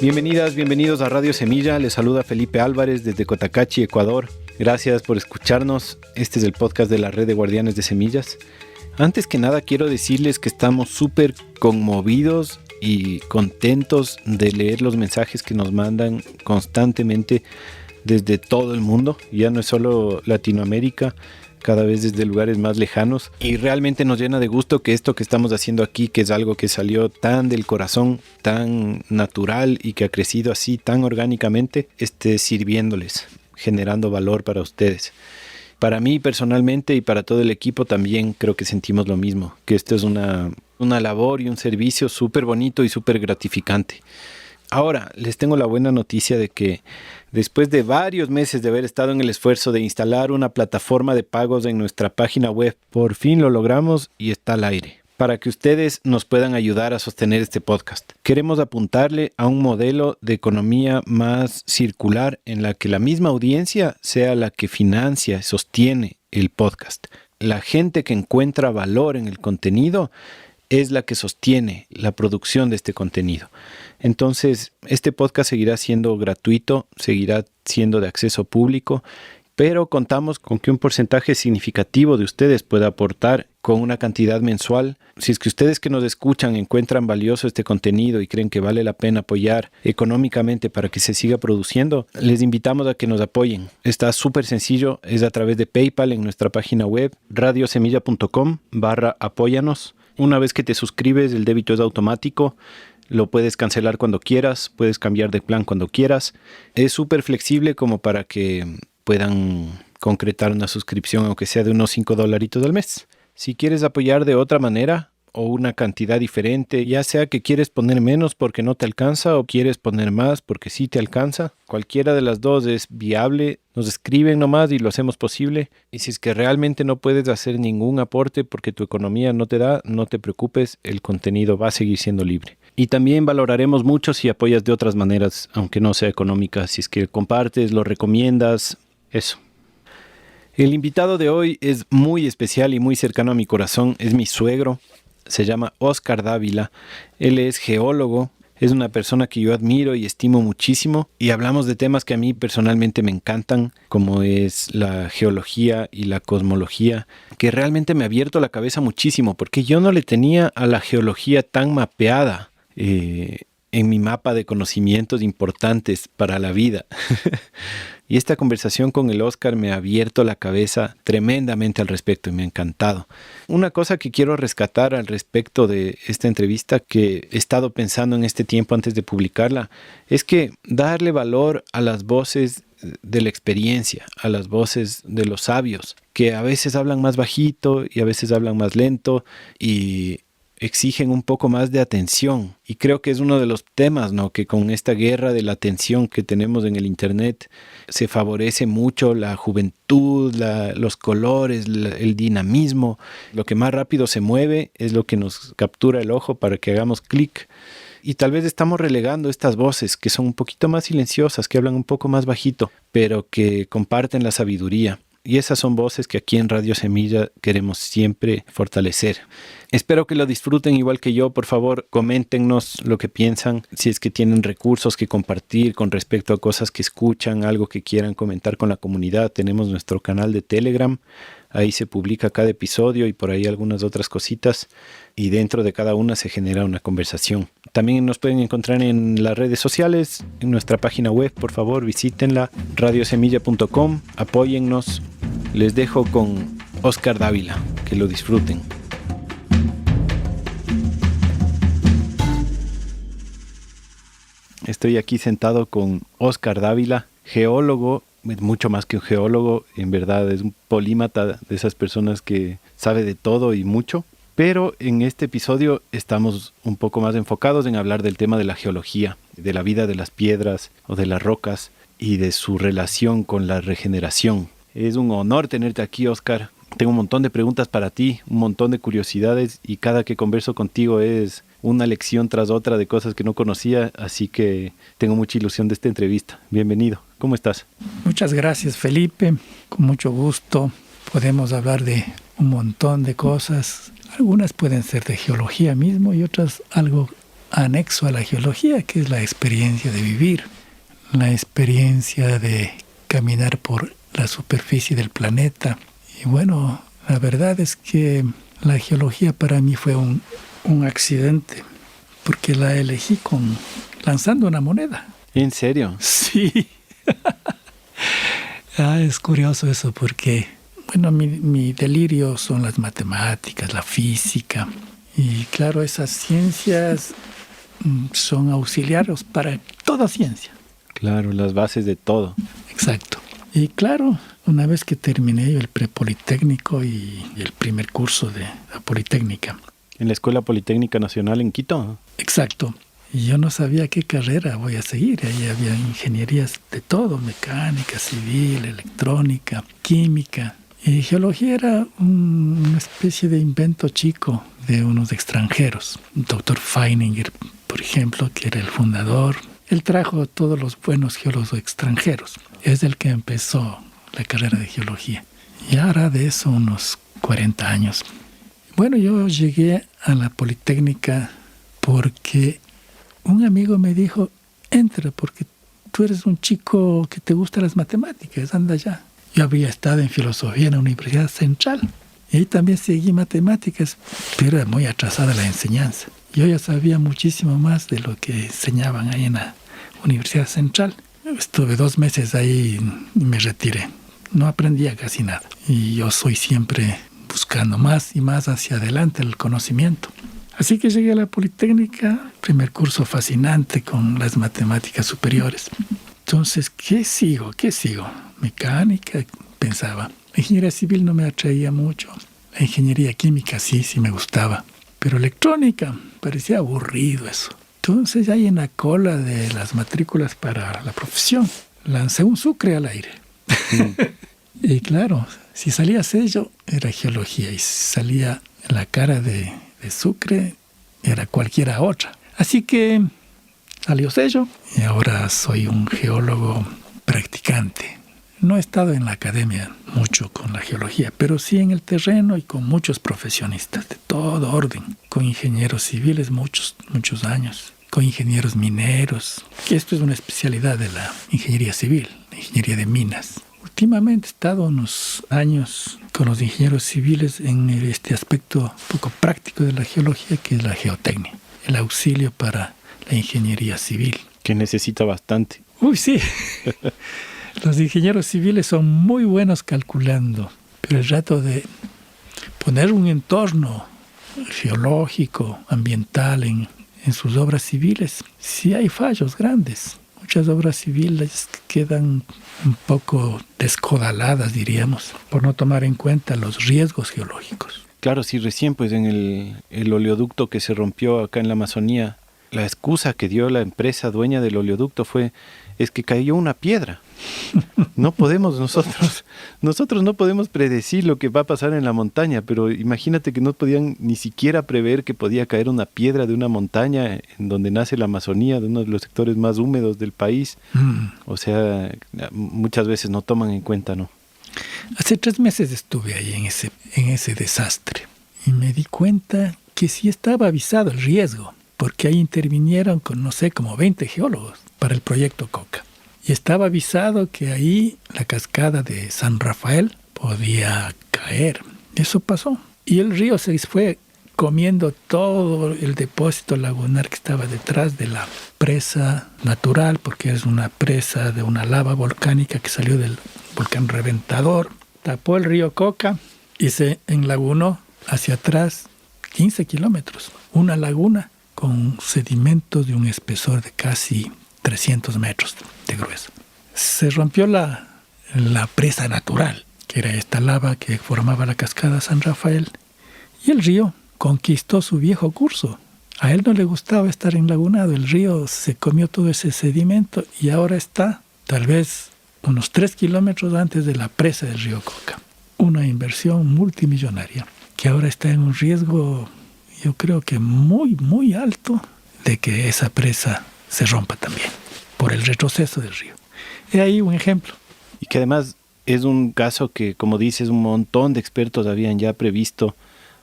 Bienvenidas, bienvenidos a Radio Semilla. Les saluda Felipe Álvarez desde Cotacachi, Ecuador. Gracias por escucharnos. Este es el podcast de la Red de Guardianes de Semillas. Antes que nada quiero decirles que estamos súper conmovidos y contentos de leer los mensajes que nos mandan constantemente desde todo el mundo. Ya no es solo Latinoamérica, cada vez desde lugares más lejanos, y realmente nos llena de gusto que esto que estamos haciendo aquí, que es algo que salió tan del corazón, tan natural y que ha crecido así tan orgánicamente, esté sirviéndoles, generando valor para ustedes. Para mí personalmente y para todo el equipo también creo que sentimos lo mismo, que esto es una labor y un servicio súper bonito y súper gratificante. Ahora, les tengo la buena noticia de que después de varios meses de haber estado en el esfuerzo de instalar una plataforma de pagos en nuestra página web, por fin lo logramos y está al aire, para que ustedes nos puedan ayudar a sostener este podcast. Queremos apuntarle a un modelo de economía más circular en la que la misma audiencia sea la que financia y sostiene el podcast. La gente que encuentra valor en el contenido es la que sostiene la producción de este contenido. Entonces, este podcast seguirá siendo gratuito, seguirá siendo de acceso público, pero contamos con que un porcentaje significativo de ustedes pueda aportar con una cantidad mensual. Si es que ustedes que nos escuchan encuentran valioso este contenido y creen que vale la pena apoyar económicamente para que se siga produciendo, les invitamos a que nos apoyen. Está súper sencillo, es a través de PayPal en nuestra página web, radiosemilla.com/apóyanos. Una vez que te suscribes, el débito es automático. Lo puedes cancelar cuando quieras, puedes cambiar de plan cuando quieras. Es súper flexible como para que puedan concretar una suscripción, aunque sea de unos $5 al mes. Si quieres apoyar de otra manera o una cantidad diferente, ya sea que quieres poner menos porque no te alcanza o quieres poner más porque sí te alcanza, cualquiera de las dos es viable. Nos escriben nomás y lo hacemos posible. Y si es que realmente no puedes hacer ningún aporte porque tu economía no te da, no te preocupes, el contenido va a seguir siendo libre. Y también valoraremos mucho si apoyas de otras maneras, aunque no sea económica, si es que compartes, lo recomiendas, eso. El invitado de hoy es muy especial y muy cercano a mi corazón, es mi suegro. Se llama Óscar Dávila. Él es geólogo, es una persona que yo admiro y estimo muchísimo, y hablamos de temas que a mí personalmente me encantan, como es la geología y la cosmología, que realmente me ha abierto la cabeza muchísimo, porque yo no le tenía a la geología tan mapeada en mi mapa de conocimientos importantes para la vida. Y esta conversación con el Óscar me ha abierto la cabeza tremendamente al respecto y me ha encantado. Una cosa que quiero rescatar al respecto de esta entrevista, que he estado pensando en este tiempo antes de publicarla, es que darle valor a las voces de la experiencia, a las voces de los sabios, que a veces hablan más bajito y a veces hablan más lento y exigen un poco más de atención. Y creo que es uno de los temas, ¿no?, que con esta guerra de la atención que tenemos en el internet se favorece mucho la juventud, los colores, el dinamismo. Lo que más rápido se mueve es lo que nos captura el ojo para que hagamos clic. Y tal vez estamos relegando estas voces que son un poquito más silenciosas, que hablan un poco más bajito, pero que comparten la sabiduría. Y esas son voces que aquí en Radio Semilla queremos siempre fortalecer. Espero que lo disfruten igual que yo. Por favor, coméntenos lo que piensan. Si es que tienen recursos que compartir con respecto a cosas que escuchan, algo que quieran comentar con la comunidad, tenemos nuestro canal de Telegram. Ahí se publica cada episodio y por ahí algunas otras cositas. Y dentro de cada una se genera una conversación. También nos pueden encontrar en las redes sociales, en nuestra página web. Por favor, visítenla, radiosemilla.com. Apóyennos. Les dejo con Óscar Dávila. Que lo disfruten. Estoy aquí sentado con Óscar Dávila, geólogo, mucho más que un geólogo, en verdad es un polímata de esas personas que sabe de todo y mucho. Pero en este episodio estamos un poco más enfocados en hablar del tema de la geología, de la vida de las piedras o de las rocas y de su relación con la regeneración. Es un honor tenerte aquí, Óscar. Tengo un montón de preguntas para ti, un montón de curiosidades, y cada que converso contigo es una lección tras otra de cosas que no conocía, así que tengo mucha ilusión de esta entrevista. Bienvenido. ¿Cómo estás? Muchas gracias, Felipe. Con mucho gusto podemos hablar de un montón de cosas. Algunas pueden ser de geología mismo y otras algo anexo a la geología, que es la experiencia de vivir, la experiencia de caminar por la superficie del planeta. Y bueno, la verdad es que la geología para mí fue un accidente, porque la elegí lanzando una moneda. ¿En serio? Sí. Es curioso eso porque, bueno, mi delirio son las matemáticas, la física. Y claro, esas ciencias son auxiliares para toda ciencia. Claro, las bases de todo. Exacto. Y claro, una vez que terminé el prepolitécnico y el primer curso de la Politécnica. ¿En la Escuela Politécnica Nacional en Quito? Exacto. Y yo no sabía qué carrera voy a seguir. Ahí había ingenierías de todo, mecánica, civil, electrónica, química. Y geología era una especie de invento chico de unos extranjeros. El doctor Feininger, por ejemplo, que era el fundador. Él trajo a todos los buenos geólogos extranjeros. Es el que empezó la carrera de geología. Y ahora de eso unos 40 años. Bueno, yo llegué a la Politécnica porque un amigo me dijo, entra porque tú eres un chico que te gustan las matemáticas, anda allá. Yo había estado en filosofía en la Universidad Central y ahí también seguí matemáticas, pero era muy atrasada la enseñanza. Yo ya sabía muchísimo más de lo que enseñaban ahí en la Universidad Central. Estuve 2 meses ahí y me retiré. No aprendía casi nada. Y yo soy siempre buscando más y más hacia adelante el conocimiento. Así que llegué a la Politécnica, primer curso fascinante con las matemáticas superiores. Entonces, ¿qué sigo? Mecánica, pensaba. La ingeniería civil no me atraía mucho. La ingeniería química sí me gustaba. Pero electrónica, parecía aburrido eso. Entonces, ahí en la cola de las matrículas para la profesión, lancé un Sucre al aire. Y claro, si salía sello, era geología. Y si salía la cara de Sucre, era cualquiera otra. Así que salió sello y ahora soy un geólogo practicante. No he estado en la academia mucho con la geología, pero sí en el terreno y con muchos profesionistas de todo orden, con ingenieros civiles muchos años, con ingenieros mineros, que esto es una especialidad de la ingeniería civil, la ingeniería de minas. Últimamente he estado unos años con los ingenieros civiles en este aspecto un poco práctico de la geología, que es la geotecnia, el auxilio para la ingeniería civil. Que necesita bastante. Uy, sí. Los ingenieros civiles son muy buenos calculando, pero el rato de poner un entorno geológico, ambiental en sus obras civiles, sí hay fallos grandes. Muchas obras civiles quedan un poco descodaladas, diríamos, por no tomar en cuenta los riesgos geológicos. Claro, sí, recién pues en el oleoducto que se rompió acá en la Amazonía, la excusa que dio la empresa dueña del oleoducto es que cayó una piedra. No podemos nosotros no podemos predecir lo que va a pasar en la montaña, pero imagínate que no podían ni siquiera prever que podía caer una piedra de una montaña en donde nace la Amazonía, de uno de los sectores más húmedos del país. O sea, muchas veces no toman en cuenta, ¿no? Hace 3 meses estuve ahí en ese desastre y me di cuenta que sí estaba avisado el riesgo, porque ahí intervinieron con, no sé, como 20 geólogos para el proyecto Coca. Y estaba avisado que ahí la cascada de San Rafael podía caer. Eso pasó. Y el río se fue comiendo todo el depósito lagunar que estaba detrás de la presa natural, porque es una presa de una lava volcánica que salió del volcán Reventador. Tapó el río Coca y se enlagunó hacia atrás 15 kilómetros. Una laguna con sedimentos de un espesor de casi 300 metros de grueso. Se rompió la presa natural, que era esta lava que formaba la cascada San Rafael, y el río conquistó su viejo curso. A él no le gustaba estar enlagunado, el río se comió todo ese sedimento y ahora está tal vez unos 3 kilómetros antes de la presa del río Coca. Una inversión multimillonaria que ahora está en un riesgo, yo creo que muy, muy alto, de que esa presa se rompa también por el retroceso del río. He ahí un ejemplo. Y que además es un caso que, como dices, un montón de expertos habían ya previsto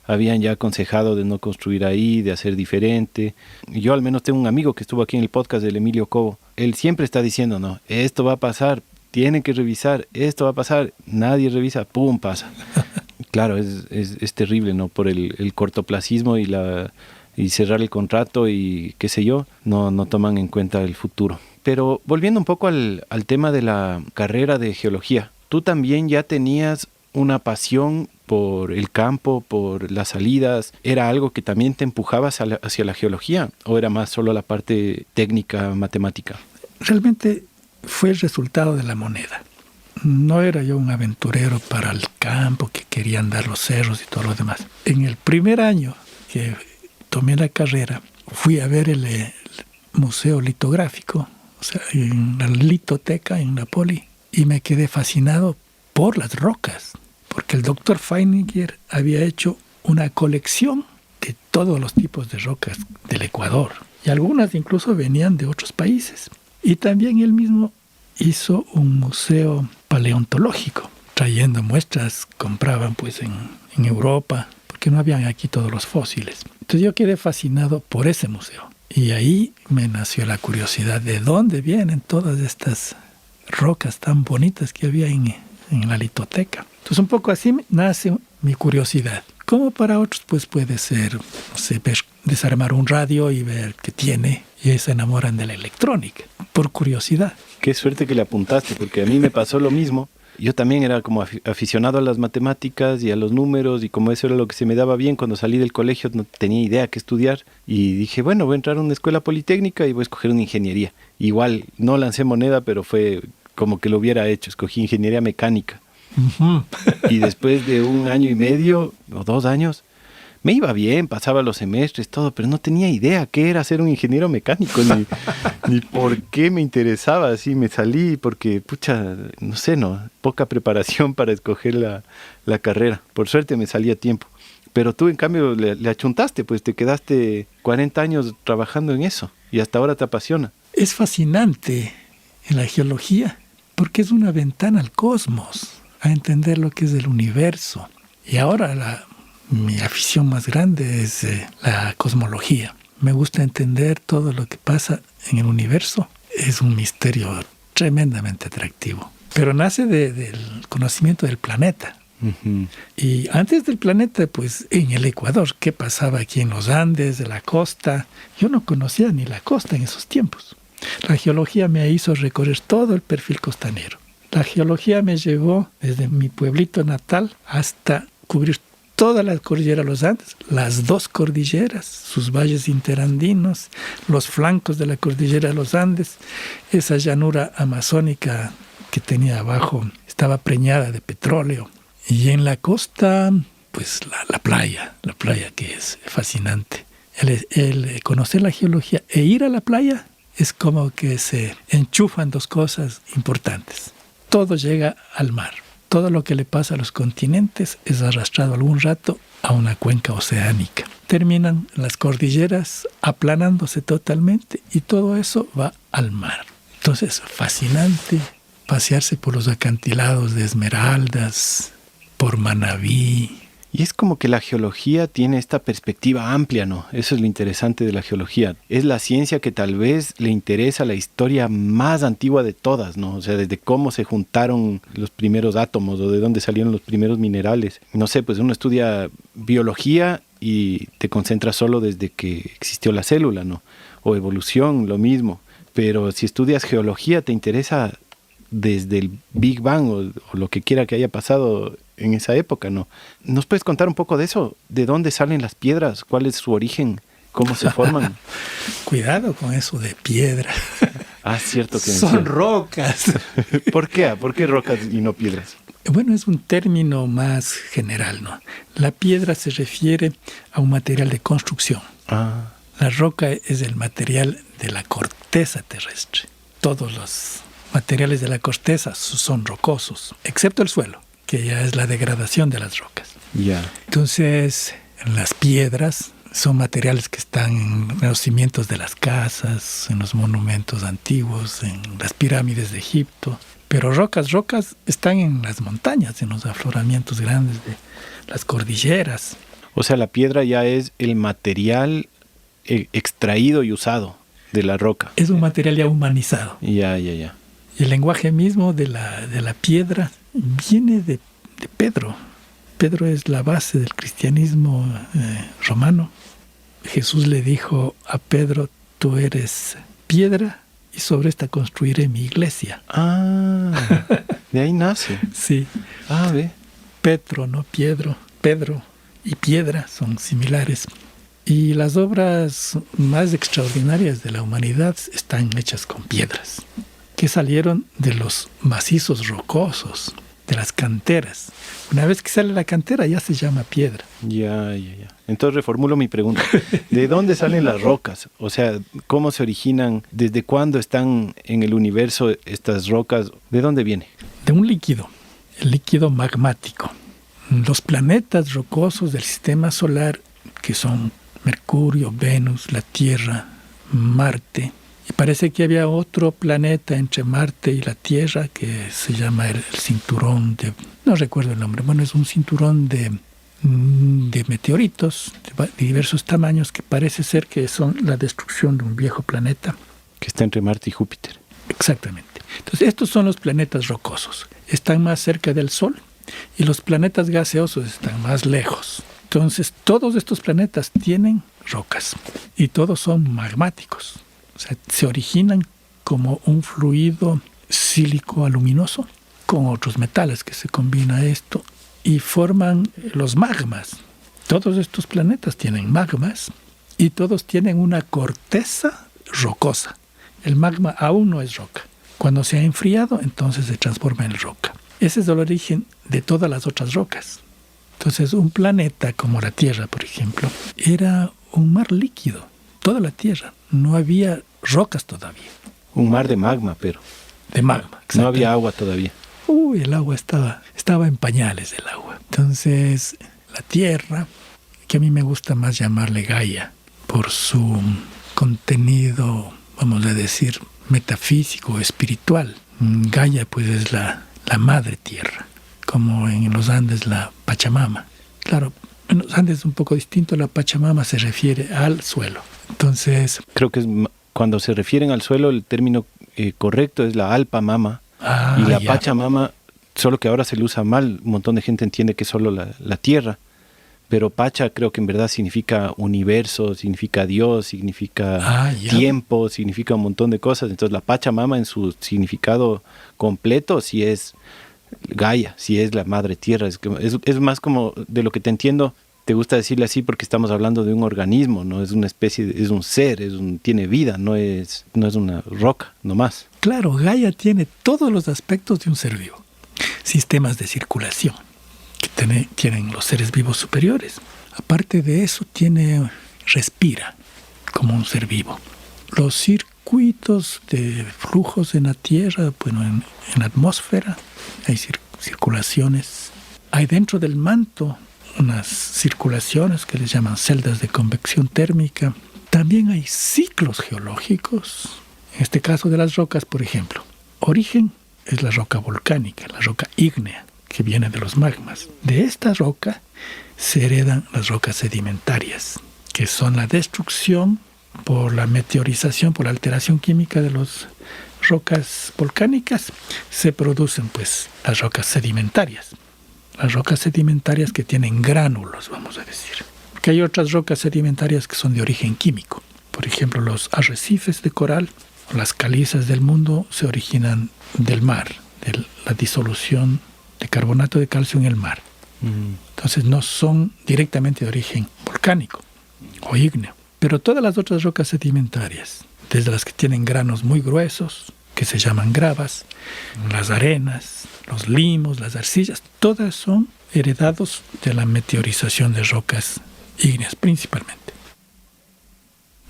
habían ya aconsejado de no construir ahí, de hacer diferente. Yo al menos tengo un amigo que estuvo aquí en el podcast del Emilio Cobo. Él siempre está diciendo, no, esto va a pasar, tienen que revisar, esto va a pasar, nadie revisa, ¡pum!, pasa. Claro, es terrible, ¿no? Por el cortoplacismo y cerrar el contrato y qué sé yo, no toman en cuenta el futuro. Pero volviendo un poco al tema de la carrera de geología, ¿tú también ya tenías una pasión por el campo, por las salidas? ¿Era algo que también te empujaba hacia la geología o era más solo la parte técnica, matemática? Realmente fue el resultado de la moneda. No era yo un aventurero para el campo que quería andar los cerros y todo lo demás. En el primer año que tomé la carrera, fui a ver el museo litográfico, o sea, en la litoteca en la Poli, y me quedé fascinado por las rocas, porque el doctor Feininger había hecho una colección de todos los tipos de rocas del Ecuador, y algunas incluso venían de otros países. Y también él mismo hizo un museo paleontológico, trayendo muestras, compraban pues en Europa, porque no habían aquí todos los fósiles. Entonces yo quedé fascinado por ese museo. Y ahí me nació la curiosidad de dónde vienen todas estas rocas tan bonitas que había en la litoteca. Entonces un poco así nace mi curiosidad. Como para otros pues puede ser, no sé, desarmar un radio y ver qué tiene, y se enamoran de la electrónica, por curiosidad. Qué suerte que le apuntaste, porque a mí me pasó lo mismo. Yo también era como aficionado a las matemáticas y a los números, y como eso era lo que se me daba bien cuando salí del colegio, no tenía idea qué estudiar, y dije, bueno, voy a entrar a una escuela politécnica y voy a escoger una ingeniería. Igual, no lancé moneda, pero fue como que lo hubiera hecho, escogí ingeniería mecánica. Uh-huh. Y después de 1 año y medio o 2 años, me iba bien, pasaba los semestres, todo, pero no tenía idea qué era ser un ingeniero mecánico, ni por qué me interesaba. Así me salí porque, no sé, poca preparación para escoger la carrera. Por suerte me salí a tiempo. Pero tú, en cambio, le achuntaste, pues te quedaste 40 años trabajando en eso y hasta ahora te apasiona. Es fascinante en la geología porque es una ventana al cosmos, a entender lo que es el universo. Y ahora mi afición más grande es la cosmología. Me gusta entender todo lo que pasa en el universo. Es un misterio tremendamente atractivo. Pero nace del conocimiento del planeta. Uh-huh. Y antes del planeta, pues en el Ecuador, ¿qué pasaba aquí en los Andes, de la costa? Yo no conocía ni la costa en esos tiempos. La geología me hizo recorrer todo el perfil costanero. La geología me llevó desde mi pueblito natal hasta cubrir toda la cordillera de los Andes, las 2 cordilleras, sus valles interandinos, los flancos de la cordillera de los Andes, esa llanura amazónica que tenía abajo, estaba preñada de petróleo. Y en la costa, pues la playa que es fascinante. El conocer la geología e ir a la playa es como que se enchufan 2 cosas importantes. Todo llega al mar. Todo lo que le pasa a los continentes es arrastrado algún rato a una cuenca oceánica. Terminan las cordilleras aplanándose totalmente y todo eso va al mar. Entonces, fascinante pasearse por los acantilados de Esmeraldas, por Manabí. Y es como que la geología tiene esta perspectiva amplia, ¿no? Eso es lo interesante de la geología. Es la ciencia que tal vez le interesa la historia más antigua de todas, ¿no? O sea, desde cómo se juntaron los primeros átomos o de dónde salieron los primeros minerales. No sé, pues uno estudia biología y te concentras solo desde que existió la célula, ¿no? O evolución, lo mismo. Pero si estudias geología te interesa desde el Big Bang o lo que quiera que haya pasado en esa época, ¿no? ¿Nos puedes contar un poco de eso? ¿De dónde salen las piedras? ¿Cuál es su origen? ¿Cómo se forman? Cuidado con eso de piedra. Ah, cierto que son rocas. ¿Por qué? ¿Por qué rocas y no piedras? Bueno, es un término más general, ¿no? La piedra se refiere a un material de construcción. Ah. La roca es el material de la corteza terrestre. Todos los materiales de la corteza son rocosos, excepto el suelo, que ya es la degradación de las rocas. Yeah. Entonces, las piedras son materiales que están en los cimientos de las casas, en los monumentos antiguos, en las pirámides de Egipto. Pero rocas están en las montañas, en los afloramientos grandes de las cordilleras. O sea, la piedra ya es el material extraído y usado de la roca. Es un material ya humanizado. Ya. Y el lenguaje mismo de la piedra viene de Pedro. Pedro es la base del cristianismo romano. Jesús le dijo a Pedro, tú eres piedra y sobre esta construiré mi iglesia. Ah, de ahí nace. Sí. Ah, ve. Petro, no Pedro y piedra son similares. Y las obras más extraordinarias de la humanidad están hechas con piedras, que salieron de los macizos rocosos, de las canteras. Una vez que sale la cantera ya se llama piedra. Ya. Entonces reformulo mi pregunta. ¿De dónde salen las rocas? O sea, ¿cómo se originan? ¿Desde cuándo están en el universo estas rocas? ¿De dónde viene? De un líquido, el líquido magmático. Los planetas rocosos del sistema solar, que son Mercurio, Venus, la Tierra, Marte, y parece que había otro planeta entre Marte y la Tierra que se llama el cinturón de... No recuerdo el nombre. Bueno, es un cinturón de meteoritos de diversos tamaños que parece ser que son la destrucción de un viejo planeta. Que está entre Marte y Júpiter. Exactamente. Entonces, estos son los planetas rocosos. Están más cerca del Sol y los planetas gaseosos están más lejos. Entonces, todos estos planetas tienen rocas y todos son magmáticos. O sea, se originan como un fluido sílico-aluminoso con otros metales que se combina esto y forman los magmas. Todos estos planetas tienen magmas y todos tienen una corteza rocosa. El magma aún no es roca. Cuando se ha enfriado, entonces se transforma en roca. Ese es el origen de todas las otras rocas. Entonces, un planeta como la Tierra, por ejemplo, era un mar líquido. Toda la Tierra. No había rocas todavía. Un mar de magma, pero... De magma, exacto. No había agua todavía. El agua estaba en pañales el agua. Entonces, la Tierra, que a mí me gusta más llamarle Gaia, por su contenido, vamos a decir, metafísico, espiritual. Gaia, pues, es la madre tierra, como en los Andes la Pachamama. Claro, en los Andes es un poco distinto, la Pachamama se refiere al suelo. Entonces... Creo que cuando se refieren al suelo, el término correcto es la Alpa Mama. Y la Pachamama, solo que ahora se le usa mal, un montón de gente entiende que es solo la tierra. Pero Pacha creo que en verdad significa universo, significa Dios, significa tiempo, significa un montón de cosas. Entonces la Pachamama en su significado completo sí es Gaia, sí es la madre tierra. Es más como de lo que te entiendo, te gusta decirle así porque estamos hablando de un organismo, no es una especie, es un ser, tiene vida, no es una roca nomás. Claro, Gaia tiene todos los aspectos de un ser vivo. Sistemas de circulación que tienen los seres vivos superiores. Aparte de eso, respira como un ser vivo. Los circuitos de flujos en la Tierra, bueno, en la atmósfera, hay circulaciones. Hay dentro del manto unas circulaciones que les llaman celdas de convección térmica. También hay ciclos geológicos. En este caso de las rocas, por ejemplo, origen es la roca volcánica, la roca ígnea, que viene de los magmas. De esta roca se heredan las rocas sedimentarias, que son la destrucción por la meteorización, por la alteración química de las rocas volcánicas, se producen pues las rocas sedimentarias. Las rocas sedimentarias que tienen gránulos, vamos a decir. Que hay otras rocas sedimentarias que son de origen químico. Por ejemplo, los arrecifes de coral o las calizas del mundo se originan del mar, de la disolución de carbonato de calcio en el mar. Entonces no son directamente de origen volcánico o ígneo. Pero todas las otras rocas sedimentarias, desde las que tienen granos muy gruesos, que se llaman gravas, las arenas, los limos, las arcillas, todas son heredados de la meteorización de rocas ígneas principalmente.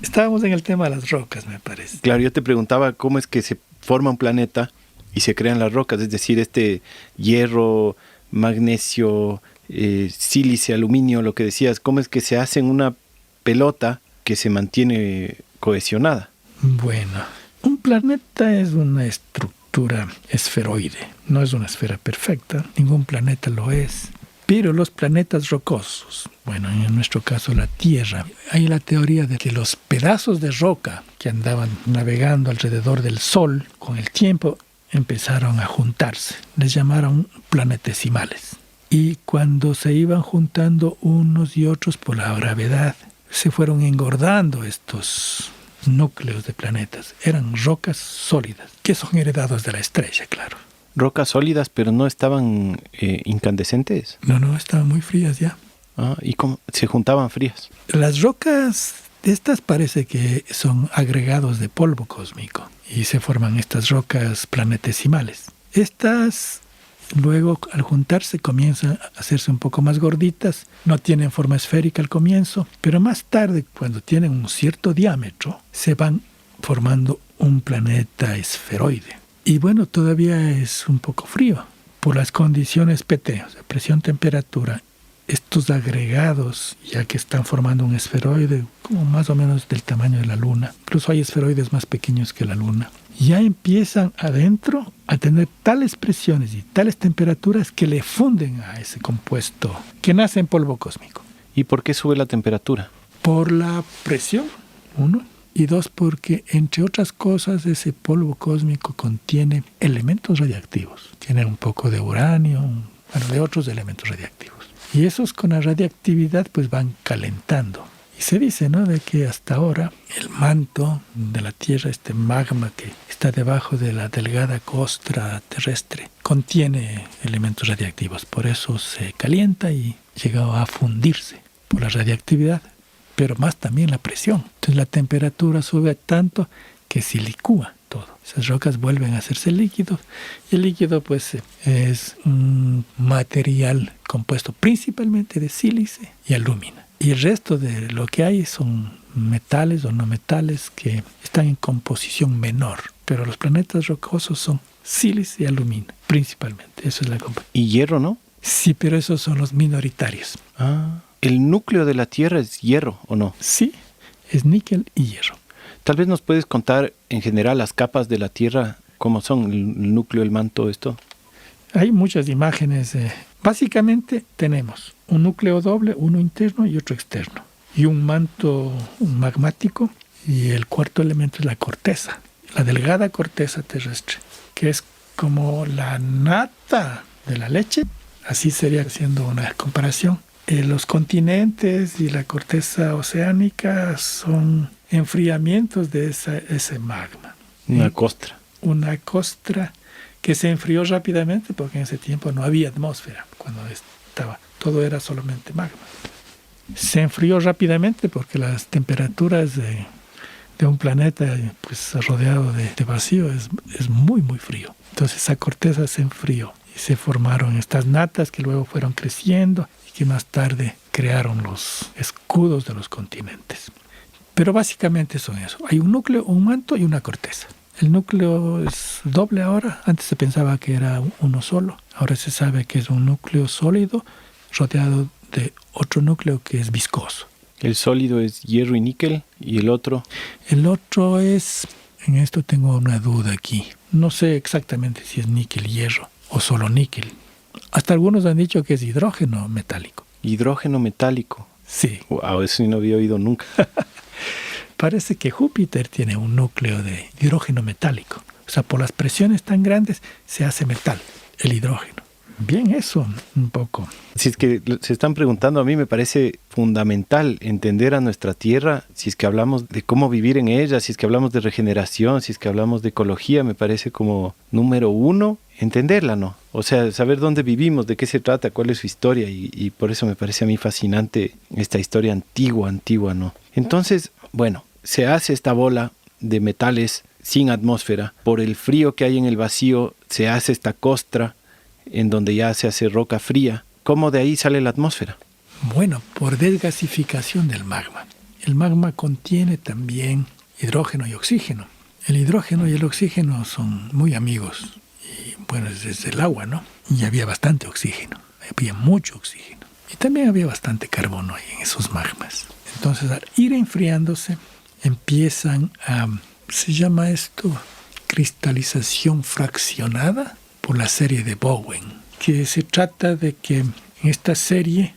Estábamos en el tema de las rocas, me parece. Claro, yo te preguntaba cómo es que se forma un planeta y se crean las rocas, es decir, este hierro, magnesio, sílice, aluminio, lo que decías, cómo es que se hace en una pelota que se mantiene cohesionada. Bueno, un planeta es una estructura esferoide, no es una esfera perfecta, ningún planeta lo es. Pero los planetas rocosos, bueno, en nuestro caso la Tierra, hay la teoría de que los pedazos de roca que andaban navegando alrededor del Sol, con el tiempo empezaron a juntarse. Les llamaron planetesimales. Y cuando se iban juntando unos y otros por la gravedad, se fueron engordando estos núcleos de planetas. Eran rocas sólidas, que son heredados de la estrella, claro. Rocas sólidas, pero no estaban incandescentes. No, estaban muy frías ya. ¿Y cómo se juntaban frías? Las rocas, estas parece que son agregados de polvo cósmico y se forman estas rocas planetesimales. Estas luego al juntarse comienzan a hacerse un poco más gorditas, no tienen forma esférica al comienzo, pero más tarde cuando tienen un cierto diámetro se van formando un planeta esferoide. Y bueno, todavía es un poco frío por las condiciones PT, o sea, presión, temperatura. Estos agregados, ya que están formando un esferoide como más o menos del tamaño de la Luna, incluso hay esferoides más pequeños que la Luna, ya empiezan adentro a tener tales presiones y tales temperaturas que le funden a ese compuesto que nace en polvo cósmico. ¿Y por qué sube la temperatura? Por la presión, uno. Y dos, porque entre otras cosas ese polvo cósmico contiene elementos radiactivos. Tiene un poco de uranio, de otros elementos radiactivos. Y esos con la radiactividad pues van calentando. Y se dice, ¿no?, de que hasta ahora el manto de la Tierra, este magma que está debajo de la delgada costra terrestre, contiene elementos radiactivos. Por eso se calienta y llega a fundirse por la radiactividad, pero más también la presión. Entonces la temperatura sube tanto que se licúa todo. Esas rocas vuelven a hacerse líquidos y el líquido pues es un material compuesto principalmente de sílice y alúmina. Y el resto de lo que hay son metales o no metales que están en composición menor. Pero los planetas rocosos son sílice y alúmina principalmente. Eso es la composición. ¿Y hierro, no? Sí, pero esos son los minoritarios. ¿El núcleo de la Tierra es hierro o no? Sí, es níquel y hierro. Tal vez nos puedes contar en general las capas de la Tierra, cómo son, el núcleo, el manto, esto. Hay muchas imágenes. Básicamente tenemos un núcleo doble, uno interno y otro externo. Y un manto magmático. Y el cuarto elemento es la corteza, la delgada corteza terrestre, que es como la nata de la leche. Así sería haciendo una comparación. Los continentes y la corteza oceánica son enfriamientos de ese magma. Una costra. Una costra que se enfrió rápidamente porque en ese tiempo no había atmósfera cuando estaba. Todo era solamente magma. Se enfrió rápidamente porque las temperaturas de un planeta pues, rodeado de vacío es muy, muy frío. Entonces esa corteza se enfrió y se formaron estas natas que luego fueron creciendo y que más tarde crearon los escudos de los continentes. Pero básicamente son eso. Hay un núcleo, un manto y una corteza. El núcleo es doble ahora. Antes se pensaba que era uno solo. Ahora se sabe que es un núcleo sólido rodeado de otro núcleo que es viscoso. El sólido es hierro y níquel, ¿y el otro? El otro es... En esto tengo una duda aquí. No sé exactamente si es níquel y hierro o solo níquel. Hasta algunos han dicho que es hidrógeno metálico. ¿Hidrógeno metálico? Sí. Wow, eso no había oído nunca. Parece que Júpiter tiene un núcleo de hidrógeno metálico. O sea, por las presiones tan grandes se hace metal, el hidrógeno. Bien, eso un poco. Si es que se están preguntando, a mí me parece fundamental entender a nuestra Tierra, si es que hablamos de cómo vivir en ella, si es que hablamos de regeneración, si es que hablamos de ecología, me parece como número uno, entenderla, ¿no? O sea, saber dónde vivimos, de qué se trata, cuál es su historia, y por eso me parece a mí fascinante esta historia antigua, ¿no? Entonces, bueno, se hace esta bola de metales sin atmósfera. Por el frío que hay en el vacío, se hace esta costra en donde ya se hace roca fría. ¿Cómo de ahí sale la atmósfera? Bueno, por desgasificación del magma. El magma contiene también hidrógeno y oxígeno. El hidrógeno y el oxígeno son muy amigos. Y bueno, es desde el agua, ¿no? Y había bastante oxígeno. Había mucho oxígeno. Y también había bastante carbono ahí en esos magmas. Entonces, al ir enfriándose, empiezan a... Se llama esto cristalización fraccionada por la serie de Bowen, que se trata de que En esta serie,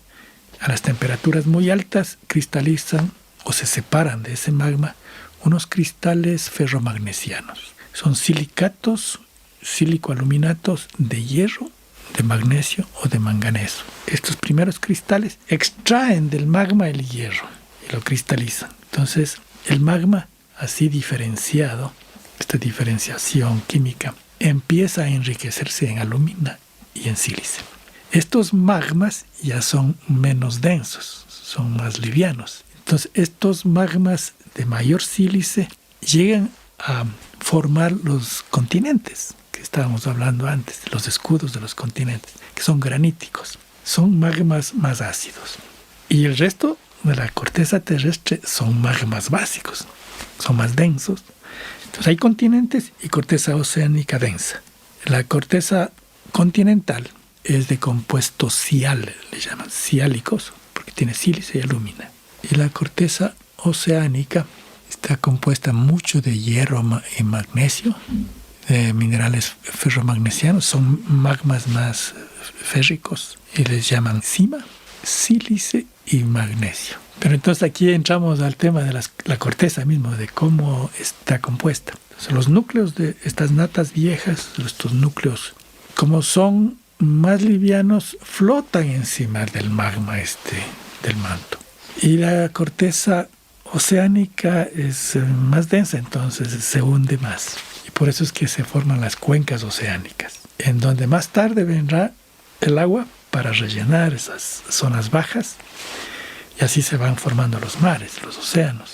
a las temperaturas muy altas, cristalizan o se separan de ese magma unos cristales ferromagnesianos. Son silicatos, sílico-aluminatos de hierro, de magnesio o de manganeso. Estos primeros cristales extraen del magma el hierro y lo cristalizan. Entonces, el magma, así diferenciado, esta diferenciación química, empieza a enriquecerse en alumina y en sílice. Estos magmas ya son menos densos, son más livianos. Entonces, estos magmas de mayor sílice llegan a formar los continentes que estábamos hablando antes, los escudos de los continentes, que son graníticos. Son magmas más ácidos. Y el resto de la corteza terrestre son magmas básicos, son más densos. Entonces, hay continentes y corteza oceánica densa. La corteza continental es de compuestos sial, le llaman siálicos, porque tiene sílice y alumina. Y la corteza oceánica está compuesta mucho de hierro y magnesio, de minerales ferromagnesianos, son magmas más férricos y les llaman sima, sílice y magnesio. Pero entonces aquí entramos al tema de la corteza mismo, de cómo está compuesta. Entonces, los núcleos de estas natas viejas, estos núcleos, como son más livianos, flotan encima del magma del manto. Y la corteza oceánica es más densa, entonces se hunde más. Y por eso es que se forman las cuencas oceánicas, en donde más tarde vendrá el agua para rellenar esas zonas bajas, y así se van formando los mares, los océanos.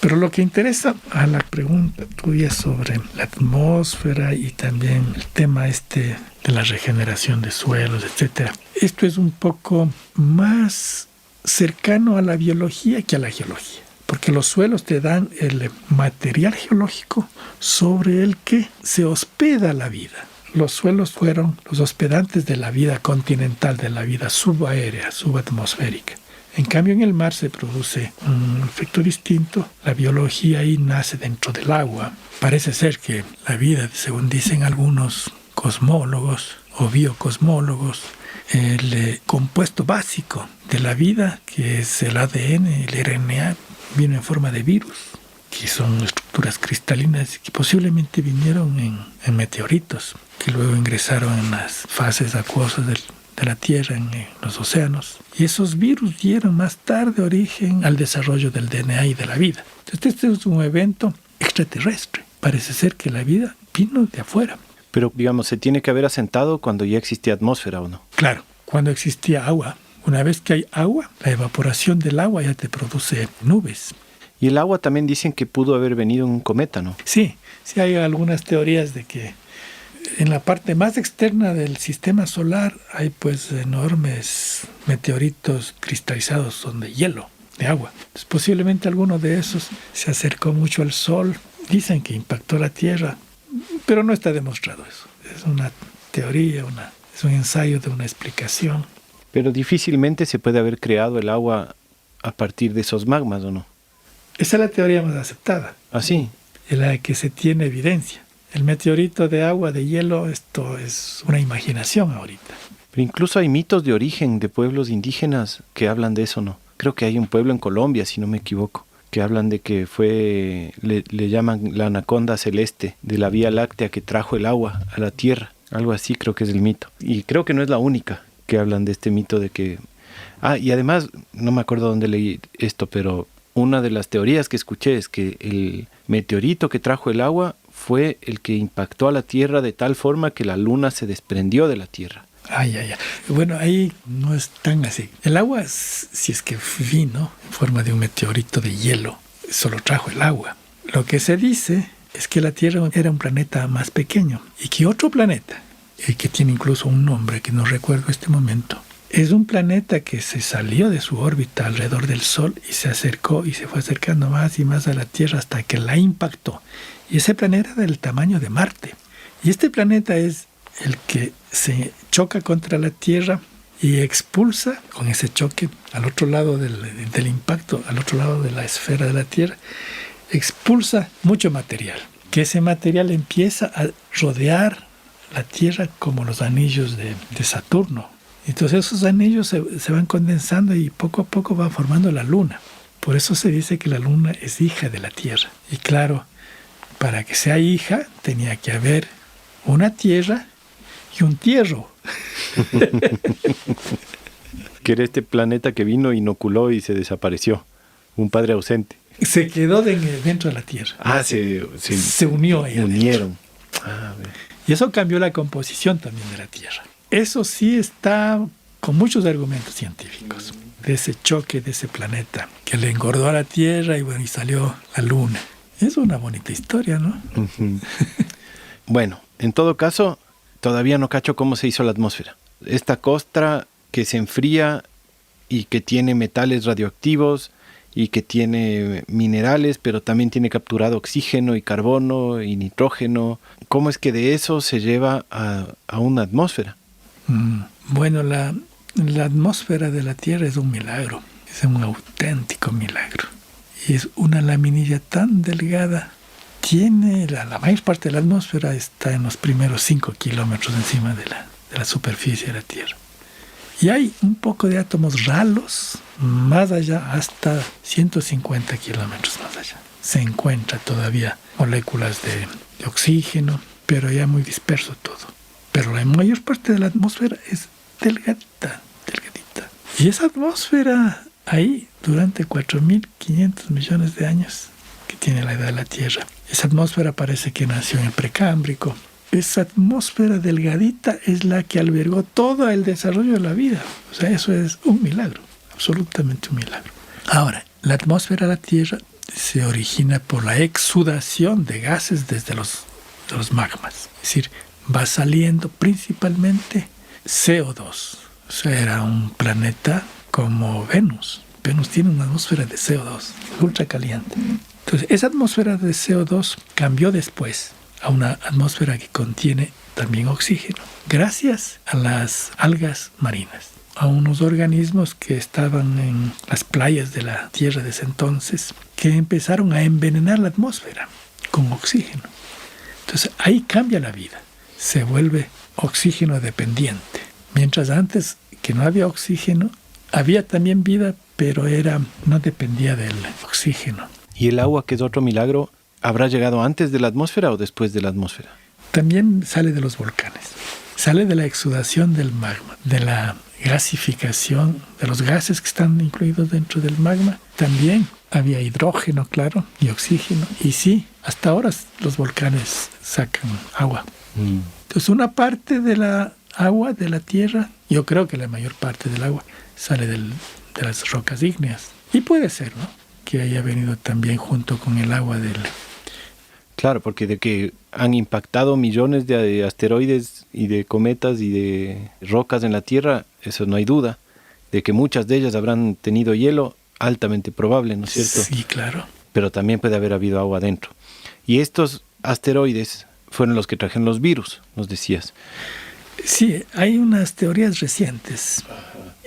Pero lo que interesa a la pregunta tuya sobre la atmósfera y también el tema de la regeneración de suelos, etc. Esto es un poco más cercano a la biología que a la geología, porque los suelos te dan el material geológico sobre el que se hospeda la vida. Los suelos fueron los hospedantes de la vida continental, de la vida subaérea, subatmosférica. En cambio, en el mar se produce un efecto distinto. La biología ahí nace dentro del agua. Parece ser que la vida, según dicen algunos cosmólogos o biocosmólogos, el compuesto básico de la vida, que es el ADN, el RNA, viene en forma de virus, que son estructuras cristalinas que posiblemente vinieron en meteoritos, que luego ingresaron en las fases acuosas de la Tierra, en los océanos. Y esos virus dieron más tarde origen al desarrollo del DNA y de la vida. Entonces, este es un evento extraterrestre. Parece ser que la vida vino de afuera. Pero, digamos, se tiene que haber asentado cuando ya existía atmósfera, ¿o no? Claro, cuando existía agua. Una vez que hay agua, la evaporación del agua ya te produce nubes. Y el agua también dicen que pudo haber venido en un cometa, ¿no? Sí hay algunas teorías de que en la parte más externa del sistema solar hay pues enormes meteoritos cristalizados, son de hielo, de agua. Entonces, posiblemente alguno de esos se acercó mucho al Sol. Dicen que impactó la Tierra, pero no está demostrado eso. Es una teoría, es un ensayo de una explicación. Pero difícilmente se puede haber creado el agua a partir de esos magmas, ¿o no? Esa es la teoría más aceptada. ¿Ah, sí? En la que se tiene evidencia. El meteorito de agua, de hielo, esto es una imaginación ahorita. Pero incluso hay mitos de origen de pueblos indígenas que hablan de eso, ¿no? Creo que hay un pueblo en Colombia, si no me equivoco, que hablan de que le llaman la anaconda celeste de la Vía Láctea que trajo el agua a la Tierra. Algo así creo que es el mito. Y creo que no es la única que hablan de este mito de que... y además, no me acuerdo dónde leí esto, pero una de las teorías que escuché es que el meteorito que trajo el agua fue el que impactó a la Tierra de tal forma que la Luna se desprendió de la Tierra. Bueno, ahí no es tan así. El agua, si es que vino en forma de un meteorito de hielo, solo trajo el agua. Lo que se dice es que la Tierra era un planeta más pequeño y que otro planeta, que tiene incluso un nombre que no recuerdo en este momento, es un planeta que se salió de su órbita alrededor del Sol y se acercó y se fue acercando más y más a la Tierra hasta que la impactó. Y ese planeta era del tamaño de Marte. Y este planeta es el que se choca contra la Tierra y expulsa con ese choque al otro lado del impacto, al otro lado de la esfera de la Tierra, expulsa mucho material. Que ese material empieza a rodear la Tierra como los anillos de Saturno. Entonces esos anillos se van condensando y poco a poco van formando la luna. Por eso se dice que la luna es hija de la Tierra. Y claro, para que sea hija tenía que haber una tierra y un tierro. Que era este planeta que vino, inoculó y se desapareció. Un padre ausente. Se quedó dentro de la Tierra. Se unió a ella. Unieron. Y eso cambió la composición también de la Tierra. Eso sí está con muchos argumentos científicos. De ese choque de ese planeta que le engordó a la Tierra y salió la Luna. Es una bonita historia, ¿no? Uh-huh. Bueno, en todo caso, todavía no cacho cómo se hizo la atmósfera. Esta costra que se enfría y que tiene metales radioactivos y que tiene minerales, pero también tiene capturado oxígeno y carbono y nitrógeno. ¿Cómo es que de eso se lleva a una atmósfera? Bueno, la atmósfera de la Tierra es un milagro, es un auténtico milagro. Y es una laminilla tan delgada. Tiene la mayor parte de la atmósfera está en los primeros 5 kilómetros encima de la superficie de la Tierra. Y hay un poco de átomos ralos más allá, hasta 150 kilómetros más allá. Se encuentra todavía moléculas de oxígeno, pero ya muy disperso todo. Pero la mayor parte de la atmósfera es delgadita. Y esa atmósfera ahí, durante 4.500 millones de años que tiene la edad de la Tierra, esa atmósfera parece que nació en el Precámbrico. Esa atmósfera delgadita es la que albergó todo el desarrollo de la vida. O sea, eso es un milagro, absolutamente un milagro. Ahora, la atmósfera de la Tierra se origina por la exudación de gases desde los magmas. Es decir, va saliendo principalmente CO2. O sea, era un planeta como Venus. Venus tiene una atmósfera de CO2, ultra caliente. Entonces, esa atmósfera de CO2 cambió después a una atmósfera que contiene también oxígeno, gracias a las algas marinas, a unos organismos que estaban en las playas de la Tierra de ese entonces, que empezaron a envenenar la atmósfera con oxígeno. Entonces, ahí cambia la vida, se vuelve oxígeno dependiente. Mientras antes, que no había oxígeno, había también vida, pero no dependía del oxígeno. ¿Y el agua, que es otro milagro, habrá llegado antes de la atmósfera o después de la atmósfera? También sale de los volcanes, sale de la exudación del magma, de la gasificación, de los gases que están incluidos dentro del magma. También había hidrógeno, claro, y oxígeno. Y sí, hasta ahora los volcanes sacan agua. Entonces, una parte de la agua de la Tierra, yo creo que la mayor parte del agua sale de las rocas ígneas. Y puede ser, ¿no?, que haya venido también junto con el agua del... Claro, porque de que han impactado millones de asteroides y de cometas y de rocas en la Tierra, eso no hay duda. De que muchas de ellas habrán tenido hielo, altamente probable, ¿no es cierto? Sí, claro. Pero también puede haber habido agua adentro. Y estos asteroides fueron los que trajeron los virus, nos decías. Sí, hay unas teorías recientes.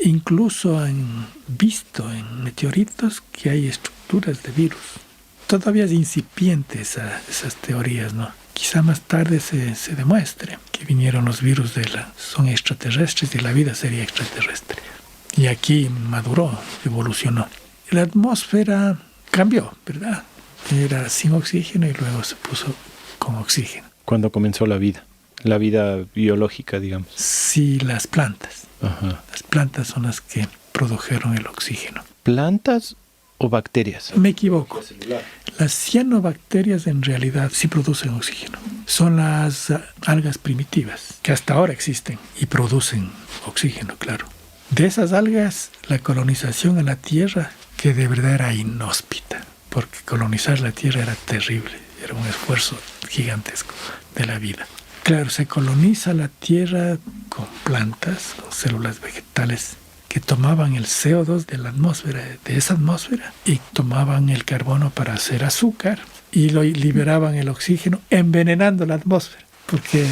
Incluso han visto en meteoritos que hay estructuras de virus. Todavía es incipiente esas teorías, ¿no? Quizá más tarde se demuestre que vinieron los virus son extraterrestres y la vida sería extraterrestre. Y aquí maduró, evolucionó. La atmósfera cambió, ¿verdad? Era sin oxígeno y luego se puso con oxígeno. ¿Cuándo comenzó la vida biológica, digamos? Sí, las plantas. Ajá. Las plantas son las que produjeron el oxígeno. ¿Plantas o bacterias? Me equivoco. Las cianobacterias en realidad sí producen oxígeno. Son las algas primitivas que hasta ahora existen y producen oxígeno, claro. De esas algas, la colonización a la Tierra, que de verdad era inhóspita, porque colonizar la Tierra era terrible, era un esfuerzo gigantesco de la vida. Claro, se coloniza la Tierra con plantas, con células vegetales que tomaban el CO2 de la atmósfera, de esa atmósfera, y tomaban el carbono para hacer azúcar y liberaban el oxígeno envenenando la atmósfera. Porque,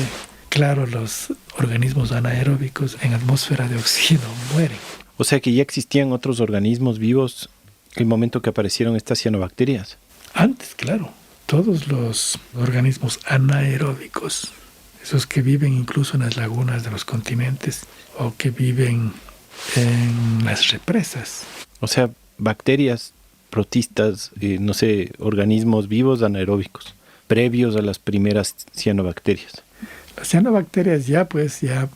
claro, los organismos anaeróbicos en atmósfera de oxígeno mueren. O sea que ya existían otros organismos vivos en el momento que aparecieron estas cianobacterias. Antes, claro, todos los organismos anaeróbicos esos que viven incluso en las lagunas de los continentes o que viven en las represas. O sea, bacterias, protistas, no sé, organismos vivos anaeróbicos, previos a las primeras cianobacterias. Las cianobacterias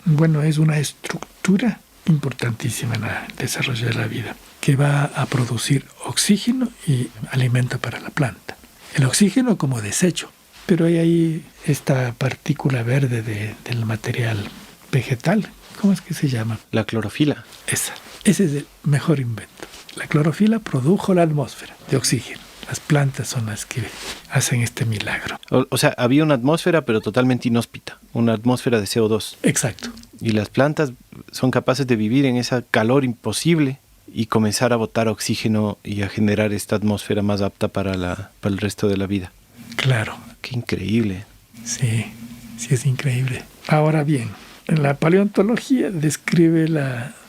bueno, es una estructura importantísima en el desarrollo de la vida, que va a producir oxígeno y alimento para la planta. El oxígeno como desecho, pero hay ahí esta partícula verde del material vegetal. ¿Cómo es que se llama? La clorofila. Ese es el mejor invento. La clorofila produjo la atmósfera de oxígeno. Las plantas son las que hacen este milagro. O sea, había una atmósfera, pero totalmente inhóspita. Una atmósfera de CO2. Exacto. Y las plantas son capaces de vivir en ese calor imposible y comenzar a botar oxígeno y a generar esta atmósfera más apta para el resto de la vida. Claro. Qué increíble. Sí, es increíble. Ahora bien, la paleontología describe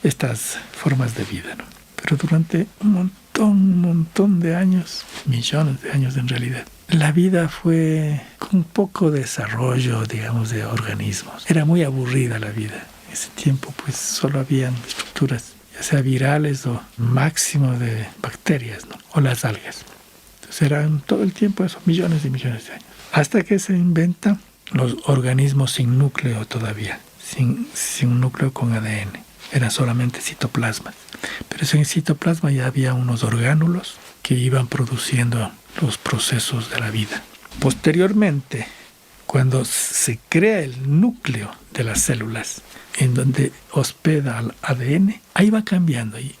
estas formas de vida, ¿no? Pero durante un montón de años, millones de años en realidad, la vida fue con poco desarrollo, digamos, de organismos. Era muy aburrida la vida. En ese tiempo, pues, solo habían estructuras, ya sea virales o máximo de bacterias, ¿no? O las algas. Entonces eran todo el tiempo eso, millones y millones de años. Hasta que se inventan los organismos sin núcleo todavía, sin núcleo con ADN. Eran solamente citoplasmas. Pero en citoplasma ya había unos orgánulos que iban produciendo los procesos de la vida. Posteriormente, cuando se crea el núcleo de las células, en donde hospeda el ADN, ahí va cambiando y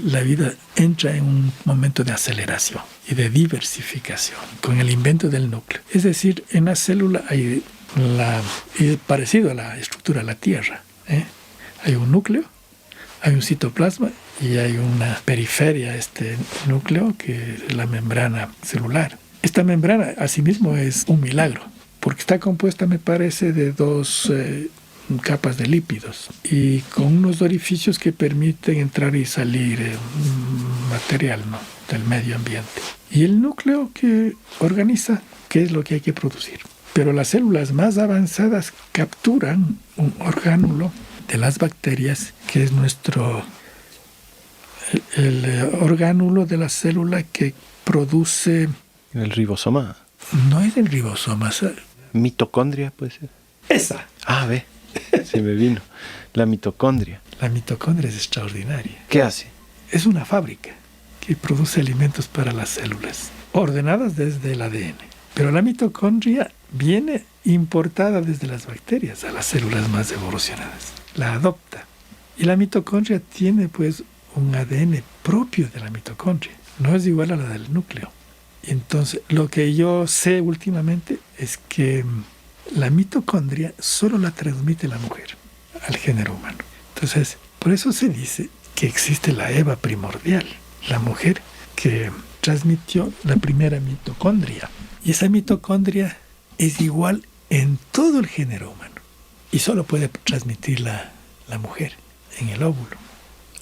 la vida entra en un momento de aceleración y de diversificación con el invento del núcleo. Es decir, en la célula hay es parecido a la estructura de la Tierra, ¿eh? Hay un núcleo, hay un citoplasma y hay una periferia a este núcleo que es la membrana celular. Esta membrana, asimismo, es un milagro, porque está compuesta, me parece, de dos capas de lípidos y con unos orificios que permiten entrar y salir material, ¿no?, del medio ambiente. Y el núcleo que organiza qué es lo que hay que producir. Pero las células más avanzadas capturan un orgánulo de las bacterias, que es el orgánulo de la célula que produce... ¿El ribosoma? No es el ribosoma. ¿Mitocondria puede ser? Esa. Ah, ve, se me vino. La mitocondria. La mitocondria es extraordinaria. ¿Qué hace? Es una fábrica que produce alimentos para las células, ordenadas desde el ADN. Pero la mitocondria viene importada desde las bacterias a las células más evolucionadas. La adopta. Y la mitocondria tiene pues un ADN propio de la mitocondria. No es igual a la del núcleo. Y entonces, lo que yo sé últimamente es que la mitocondria solo la transmite la mujer al género humano. Entonces, por eso se dice que existe la Eva primordial, la mujer que transmitió la primera mitocondria. Y esa mitocondria es igual en todo el género humano. Y solo puede transmitir la mujer en el óvulo.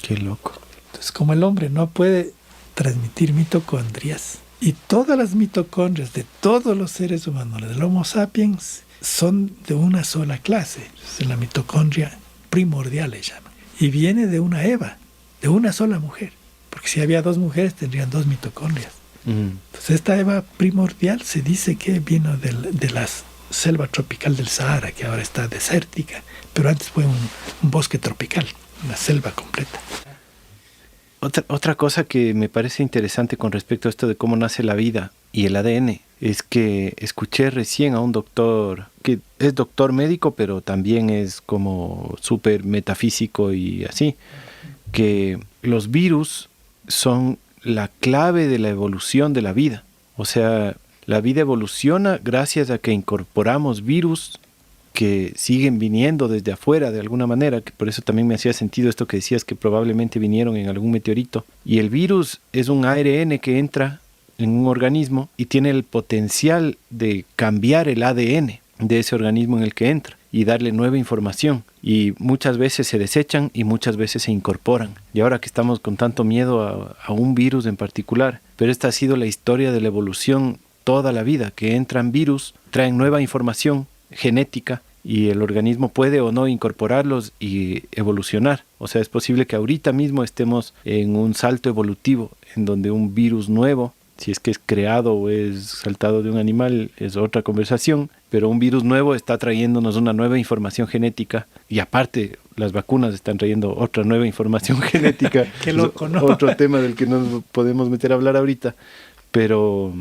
Qué loco. Entonces, como el hombre no puede transmitir mitocondrias, y todas las mitocondrias de todos los seres humanos, del Homo sapiens, son de una sola clase. Es la mitocondria primordial, le llaman. Y viene de una Eva, de una sola mujer. Porque si había dos mujeres, tendrían dos mitocondrias. Entonces, esta Eva primordial se dice que vino de la selva tropical del Sahara, que ahora está desértica, pero antes fue un bosque tropical, una selva completa. Otra cosa que me parece interesante con respecto a esto de cómo nace la vida y el ADN es que escuché recién a un doctor que es doctor médico, pero también es como súper metafísico y así, que los virus son la clave de la evolución de la vida. O sea, la vida evoluciona gracias a que incorporamos virus que siguen viniendo desde afuera de alguna manera, que por eso también me hacía sentido esto que decías que probablemente vinieron en algún meteorito. Y el virus es un ARN que entra en un organismo y tiene el potencial de cambiar el ADN de ese organismo en el que entra y darle nueva información. Y muchas veces se desechan y muchas veces se incorporan. Y ahora que estamos con tanto miedo a un virus en particular, pero esta ha sido la historia de la evolución toda la vida, que entran virus, traen nueva información genética y el organismo puede o no incorporarlos y evolucionar. O sea, es posible que ahorita mismo estemos en un salto evolutivo en donde un virus nuevo, si es que es creado o es saltado de un animal, es otra conversación, pero un virus nuevo está trayéndonos una nueva información genética y aparte las vacunas están trayendo otra nueva información genética. Qué loco, ¿no? Otro tema del que no nos podemos meter a hablar ahorita, pero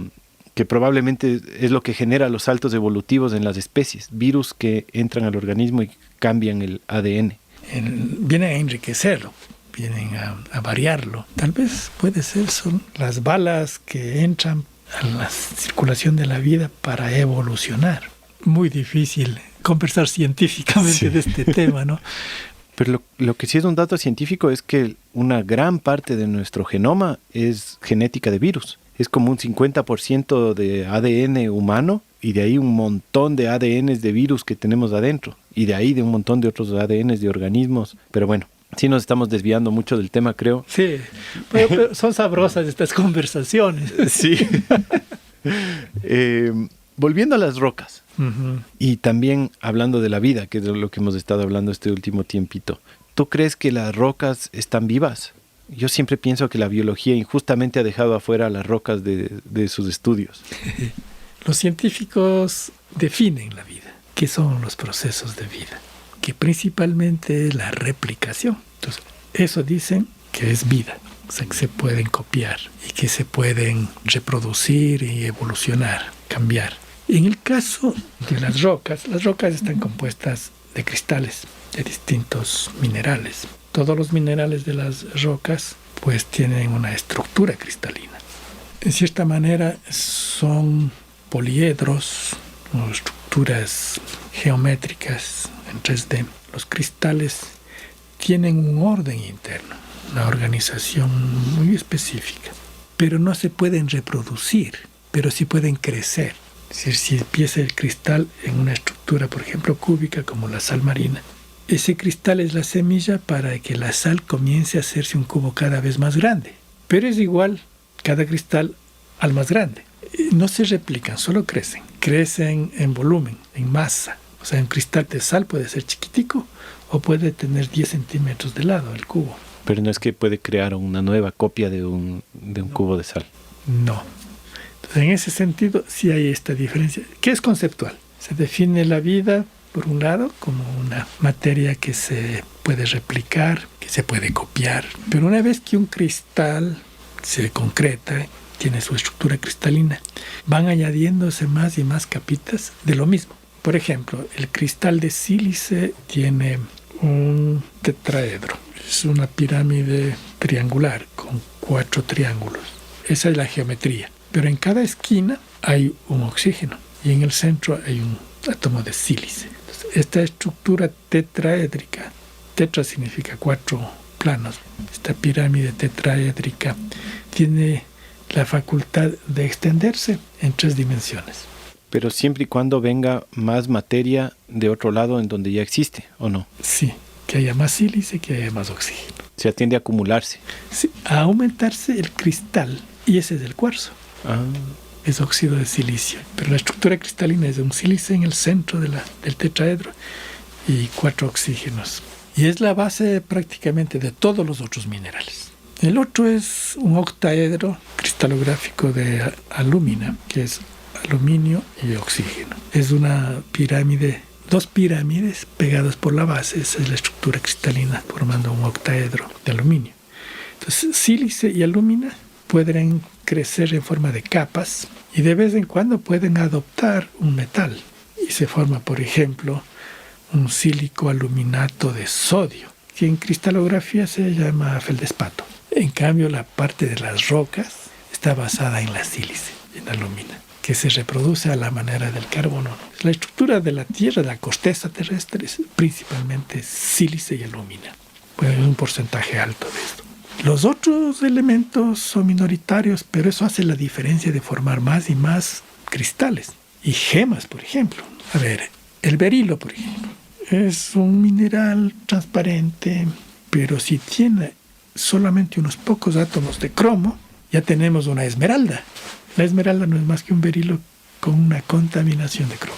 que probablemente es lo que genera los saltos evolutivos en las especies, virus que entran al organismo y cambian el ADN. Vienen a enriquecerlo, vienen a variarlo. Tal vez puede ser son las balas que entran a la circulación de la vida para evolucionar. Muy difícil conversar científicamente de este tema, ¿no? Pero lo que sí es un dato científico es que una gran parte de nuestro genoma es genética de virus. Es como un 50% de ADN humano y de ahí un montón de ADNs de virus que tenemos adentro y de ahí de un montón de otros ADNs de organismos. Pero bueno, sí nos estamos desviando mucho del tema, creo. Sí, pero son sabrosas estas conversaciones. Sí. Volviendo a las rocas. Uh-huh. Y también hablando de la vida, que es de lo que hemos estado hablando este último tiempito. ¿Tú crees que las rocas están vivas? Yo siempre pienso que la biología injustamente ha dejado afuera a las rocas de sus estudios. Los científicos definen la vida. ¿Qué son los procesos de vida? Que principalmente es la replicación. Entonces, eso dicen que es vida. O sea, que se pueden copiar y que se pueden reproducir y evolucionar, cambiar. En el caso de las rocas están compuestas de cristales de distintos minerales. Todos los minerales de las rocas pues tienen una estructura cristalina. En cierta manera son poliedros o estructuras geométricas en 3D. Los cristales tienen un orden interno, una organización muy específica, pero no se pueden reproducir, pero sí pueden crecer. Es decir, si empieza el cristal en una estructura, por ejemplo, cúbica como la sal marina, ese cristal es la semilla para que la sal comience a hacerse un cubo cada vez más grande. Pero es igual cada cristal al más grande. No se replican, solo crecen. Crecen en volumen, en masa. O sea, un cristal de sal puede ser chiquitico o puede tener 10 centímetros de lado el cubo. Pero no es que puede crear una nueva copia de un cubo de sal. No. Entonces, en ese sentido, sí hay esta diferencia, que es conceptual. Se define la vida, por un lado, como una materia que se puede replicar, que se puede copiar. Pero una vez que un cristal se concreta, tiene su estructura cristalina, van añadiéndose más y más capitas de lo mismo. Por ejemplo, el cristal de sílice tiene un tetraedro. Es una pirámide triangular con 4 triángulos. Esa es la geometría. Pero en cada esquina hay un oxígeno y en el centro hay un átomo de sílice. Entonces, esta estructura tetraédrica, tetra significa 4 planos, esta pirámide tetraédrica tiene la facultad de extenderse en 3 dimensiones. Pero siempre y cuando venga más materia de otro lado en donde ya existe, ¿o no? Sí, que haya más sílice, que haya más oxígeno. Se tiende a acumularse. Sí, a aumentarse el cristal, y ese es el cuarzo. Ah. Es óxido de silicio. Pero la estructura cristalina es de un sílice en el centro del tetraedro y 4 oxígenos. Y es la base prácticamente de todos los otros minerales. El otro es un octaedro cristalográfico de alúmina, que es aluminio y oxígeno. Es una pirámide, 2 pirámides pegadas por la base. Esa es la estructura cristalina, formando un octaedro de aluminio. Entonces, sílice y alúmina pueden crecer en forma de capas y de vez en cuando pueden adoptar un metal. Y se forma, por ejemplo, un sílico aluminato de sodio, que en cristalografía se llama feldespato. En cambio, la parte de las rocas está basada en la sílice, en alúmina, que se reproduce a la manera del carbono. La estructura de la Tierra, de la corteza terrestre, es principalmente sílice y alúmina. Pues hay un porcentaje alto de esto. Los otros elementos son minoritarios, pero eso hace la diferencia de formar más y más cristales. Y gemas, por ejemplo. A ver, el berilo, por ejemplo, es un mineral transparente, pero si tiene solamente unos pocos átomos de cromo, ya tenemos una esmeralda. La esmeralda no es más que un berilo con una contaminación de cromo.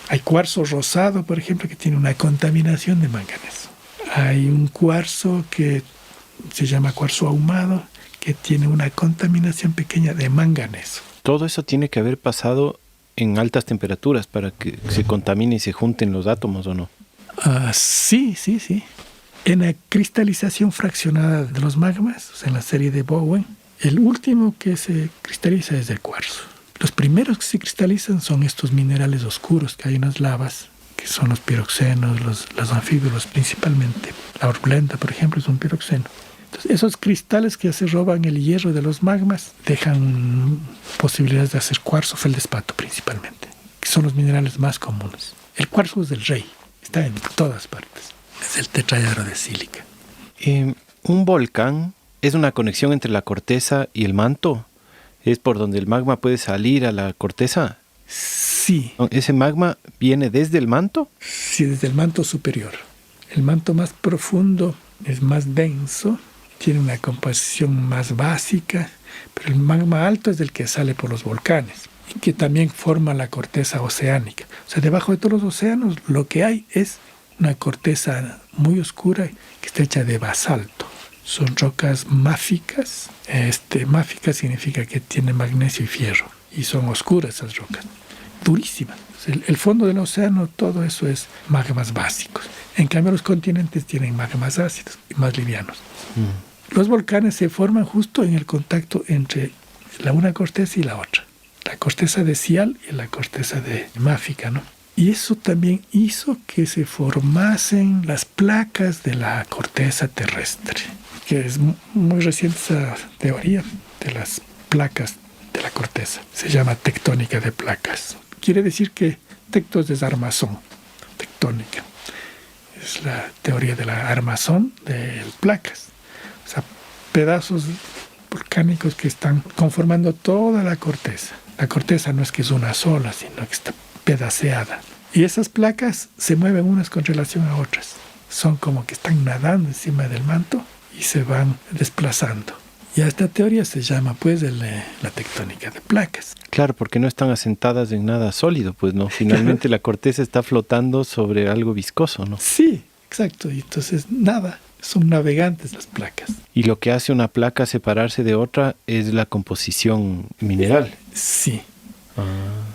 Hay cuarzo rosado, por ejemplo, que tiene una contaminación de manganeso. Hay un cuarzo que se llama cuarzo ahumado, que tiene una contaminación pequeña de manganeso. Todo eso tiene que haber pasado en altas temperaturas para que se contamine y se junten los átomos, ¿o no? Sí. En la cristalización fraccionada de los magmas, o sea, en la serie de Bowen, el último que se cristaliza es el cuarzo. Los primeros que se cristalizan son estos minerales oscuros que hay en las lavas, que son los piroxenos, los anfibios principalmente. La orblenda, por ejemplo, es un piroxeno. Entonces, esos cristales que se roban el hierro de los magmas dejan posibilidades de hacer cuarzo, feldespato principalmente, que son los minerales más comunes. El cuarzo es del rey, está en todas partes. Es el tetraedro de sílica. ¿Un volcán es una conexión entre la corteza y el manto? ¿Es por donde el magma puede salir a la corteza? Sí. ¿Ese magma viene desde el manto? Sí, desde el manto superior. El manto más profundo es más denso, tiene una composición más básica, pero el magma alto es el que sale por los volcanes y que también forma la corteza oceánica. O sea, debajo de todos los océanos lo que hay es una corteza muy oscura que está hecha de basalto. Son rocas máficas. Máfica significa que tiene magnesio y fierro. Y son oscuras esas rocas. Durísimas. El fondo del océano, todo eso es magmas básicos. En cambio, los continentes tienen magmas ácidos y más livianos. Los volcanes se forman justo en el contacto entre una corteza y la otra. La corteza de Sial y la corteza de Máfica, ¿no? Y eso también hizo que se formasen las placas de la corteza terrestre, que es muy reciente esa teoría de las placas de la corteza. Se llama tectónica de placas. Quiere decir que tectos es armazón, tectónica. Es la teoría de la armazón de placas. O sea, pedazos volcánicos que están conformando toda la corteza. La corteza no es que es una sola, sino que está pedaceada. Y esas placas se mueven unas con relación a otras. Son como que están nadando encima del manto y se van desplazando. Y a esta teoría se llama, pues, la tectónica de placas. Claro, porque no están asentadas en nada sólido, pues, ¿no? Finalmente la corteza está flotando sobre algo viscoso, ¿no? Sí, exacto. Y entonces, son navegantes las placas. Y lo que hace una placa separarse de otra es la composición mineral. Sí.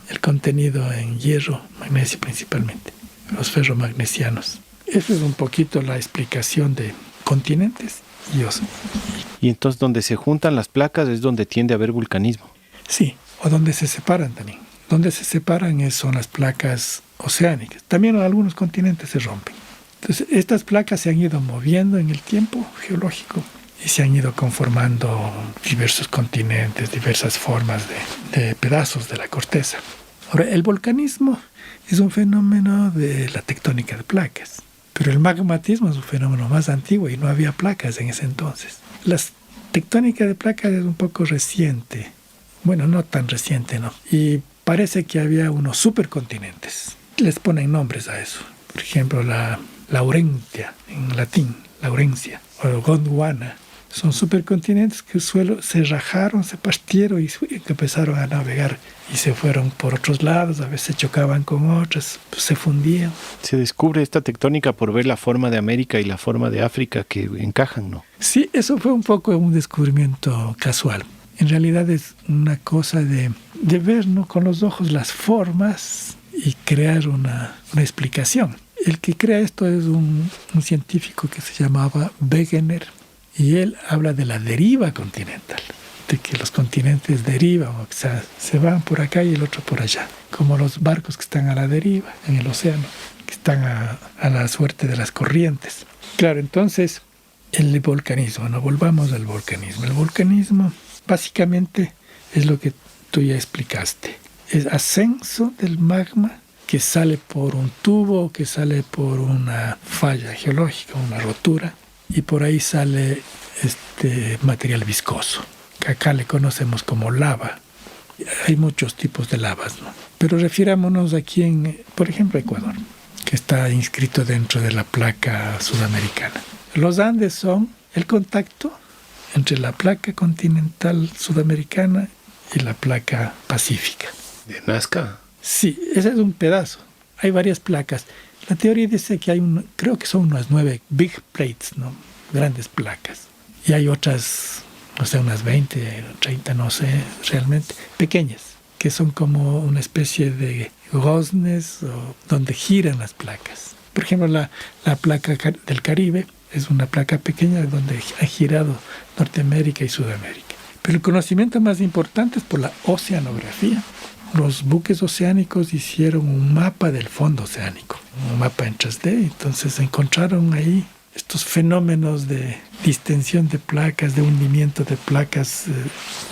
El contenido en hierro, magnesio principalmente, los ferromagnesianos. Esa es un poquito la explicación de continentes y océanos. Y entonces donde se juntan las placas es donde tiende a haber vulcanismo. Sí, o donde se separan también. Donde se separan son las placas oceánicas. También algunos continentes se rompen. Entonces, estas placas se han ido moviendo en el tiempo geológico y se han ido conformando diversos continentes, diversas formas de pedazos de la corteza. Ahora, el volcanismo es un fenómeno de la tectónica de placas, pero el magmatismo es un fenómeno más antiguo y no había placas en ese entonces. La tectónica de placas es un poco reciente, bueno, no tan reciente, ¿no? Y parece que había unos supercontinentes. Les ponen nombres a eso. Por ejemplo, la Laurentia, en latín, Laurencia, o Gondwana. Son supercontinentes que se rajaron, se partieron y empezaron a navegar y se fueron por otros lados, a veces chocaban con otras, pues se fundían. Se descubre esta tectónica por ver la forma de América y la forma de África que encajan, ¿no? Sí, eso fue un poco un descubrimiento casual. En realidad es una cosa de ver, ¿no?, con los ojos las formas y crear una explicación. El que crea esto es un científico que se llamaba Wegener. Y él habla de la deriva continental, de que los continentes derivan, o sea, se van por acá y el otro por allá, como los barcos que están a la deriva en el océano, que están a la suerte de las corrientes. Claro, entonces, el volcanismo, no volvamos al volcanismo. El volcanismo básicamente es lo que tú ya explicaste. Es ascenso del magma que sale por un tubo, que sale por una falla geológica, una rotura, y por ahí sale este material viscoso, que acá le conocemos como lava. Hay muchos tipos de lavas, ¿no? Pero refirámonos aquí por ejemplo, Ecuador, que está inscrito dentro de la placa sudamericana. Los Andes son el contacto entre la placa continental sudamericana y la placa pacífica. ¿De Nazca? Sí, ese es un pedazo hay varias placas. La teoría dice que creo que son unas 9 big plates, ¿no? Grandes placas. Y hay otras, no sé, unas 20, 30, no sé, realmente, pequeñas, que son como una especie de goznes donde giran las placas. Por ejemplo, la placa del Caribe es una placa pequeña donde ha girado Norteamérica y Sudamérica. Pero el conocimiento más importante es por la oceanografía. Los buques oceánicos hicieron un mapa del fondo oceánico, un mapa en 3D. Entonces encontraron ahí estos fenómenos de distensión de placas, de hundimiento de placas,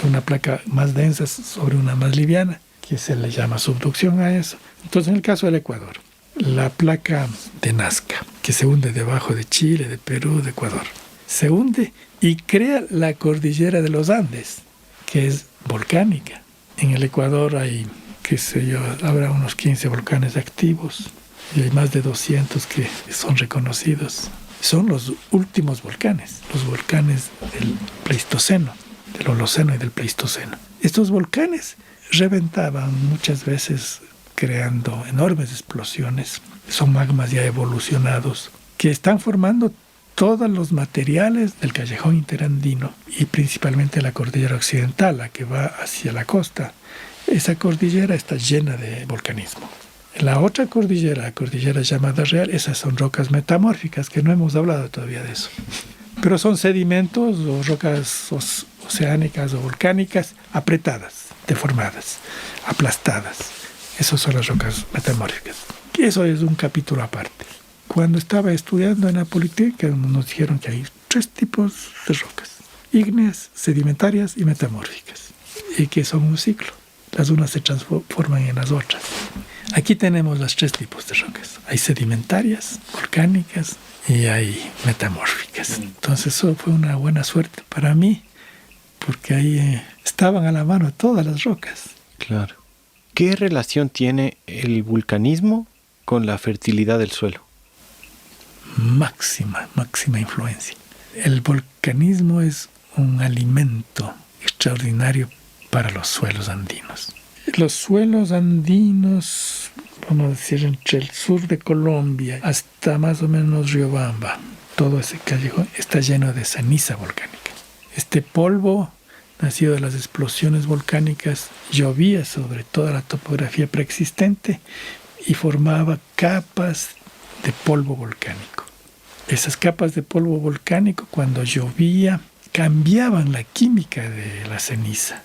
una placa más densa sobre una más liviana, que se le llama subducción a eso. Entonces, en el caso del Ecuador, la placa de Nazca, que se hunde debajo de Chile, de Perú, de Ecuador, se hunde y crea la cordillera de los Andes, que es volcánica. En el Ecuador hay, qué sé yo, habrá unos 15 volcanes activos y hay más de 200 que son reconocidos. Son los últimos volcanes, los volcanes del Pleistoceno, del Holoceno y del Pleistoceno. Estos volcanes reventaban muchas veces creando enormes explosiones. Son magmas ya evolucionados que están formando todos los materiales del callejón interandino y principalmente la cordillera occidental, la que va hacia la costa. Esa cordillera está llena de volcanismo. La otra cordillera, la cordillera llamada Real, esas son rocas metamórficas, que no hemos hablado todavía de eso. Pero son sedimentos o rocas oceánicas o volcánicas apretadas, deformadas, aplastadas. Esas son las rocas metamórficas. Y eso es un capítulo aparte. Cuando estaba estudiando en la Politécnica nos dijeron que hay 3 tipos de rocas: ígneas, sedimentarias y metamórficas, y que son un ciclo. Las unas se transforman en las otras. Aquí tenemos los 3 tipos de rocas. Hay sedimentarias, volcánicas y hay metamórficas. Entonces eso fue una buena suerte para mí, porque ahí estaban a la mano todas las rocas. Claro. ¿Qué relación tiene el vulcanismo con la fertilidad del suelo? Máxima influencia. El volcanismo es un alimento extraordinario para los suelos andinos. Los suelos andinos, vamos a decir, entre el sur de Colombia hasta más o menos Riobamba, todo ese callejón está lleno de ceniza volcánica. Este polvo, nacido de las explosiones volcánicas, llovía sobre toda la topografía preexistente y formaba capas de polvo volcánico. Esas capas de polvo volcánico, cuando llovía, cambiaban la química de la ceniza.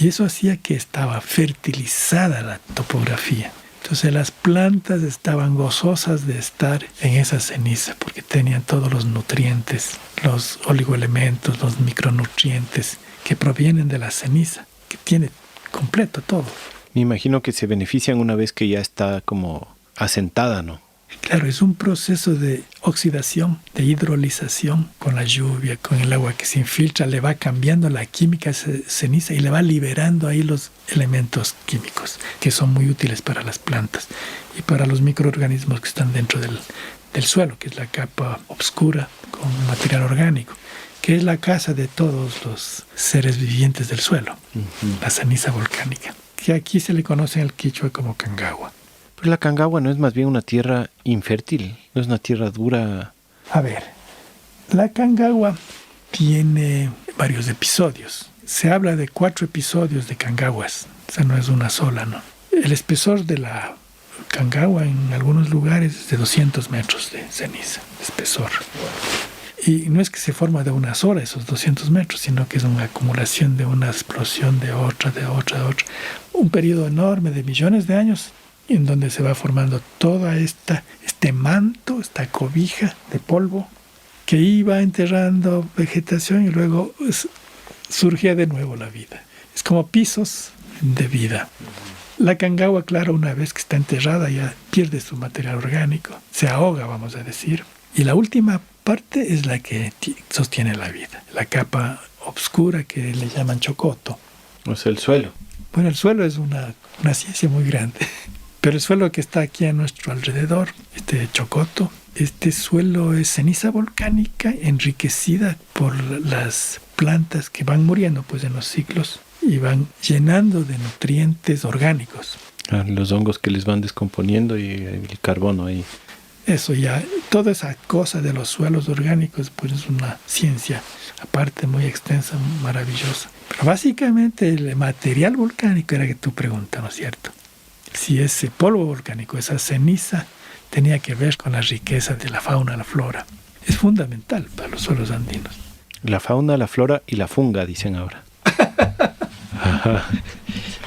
Y eso hacía que estaba fertilizada la topografía. Entonces las plantas estaban gozosas de estar en esa ceniza porque tenían todos los nutrientes, los oligoelementos, los micronutrientes que provienen de la ceniza, que tiene completo todo. Me imagino que se benefician una vez que ya está como asentada, ¿no? Claro, es un proceso de oxidación, de hidrolización con la lluvia, con el agua que se infiltra, le va cambiando la química a esa ceniza y le va liberando ahí los elementos químicos que son muy útiles para las plantas y para los microorganismos que están dentro del suelo, que es la capa oscura con material orgánico, que es la casa de todos los seres vivientes del suelo, la ceniza volcánica, que aquí se le conoce en el quichua como cangagua. Pero la Cangagua no es más bien una tierra infértil, no es una tierra dura. A ver, la Cangagua tiene varios episodios. Se habla de 4 episodios de Cangaguas, o sea, no es una sola, ¿no? El espesor de la Cangagua en algunos lugares es de 200 metros de ceniza, de espesor. Y no es que se forma de una sola esos 200 metros, sino que es una acumulación de una explosión de otra. Un periodo enorme de millones de años en donde se va formando toda este manto, esta cobija de polvo que iba enterrando vegetación y luego surgía de nuevo la vida. Es como pisos de vida. La Cangagua, claro, una vez que está enterrada ya pierde su material orgánico, se ahoga, vamos a decir. Y la última parte es la que sostiene la vida, la capa oscura que le llaman chocoto. O sea, el suelo. Bueno, el suelo es una ciencia muy grande. Pero el suelo que está aquí a nuestro alrededor, este chocoto, este suelo es ceniza volcánica enriquecida por las plantas que van muriendo pues en los ciclos y van llenando de nutrientes orgánicos. Los hongos que les van descomponiendo y el carbono ahí. Eso ya, toda esa cosa de los suelos orgánicos, pues es una ciencia aparte muy extensa, maravillosa. Pero básicamente el material volcánico era que tú preguntas, ¿no es cierto? Si ese polvo volcánico, esa ceniza, tenía que ver con la riqueza de la fauna, la flora. Es fundamental para los suelos andinos. La fauna, la flora y la funga, dicen ahora. Ajá.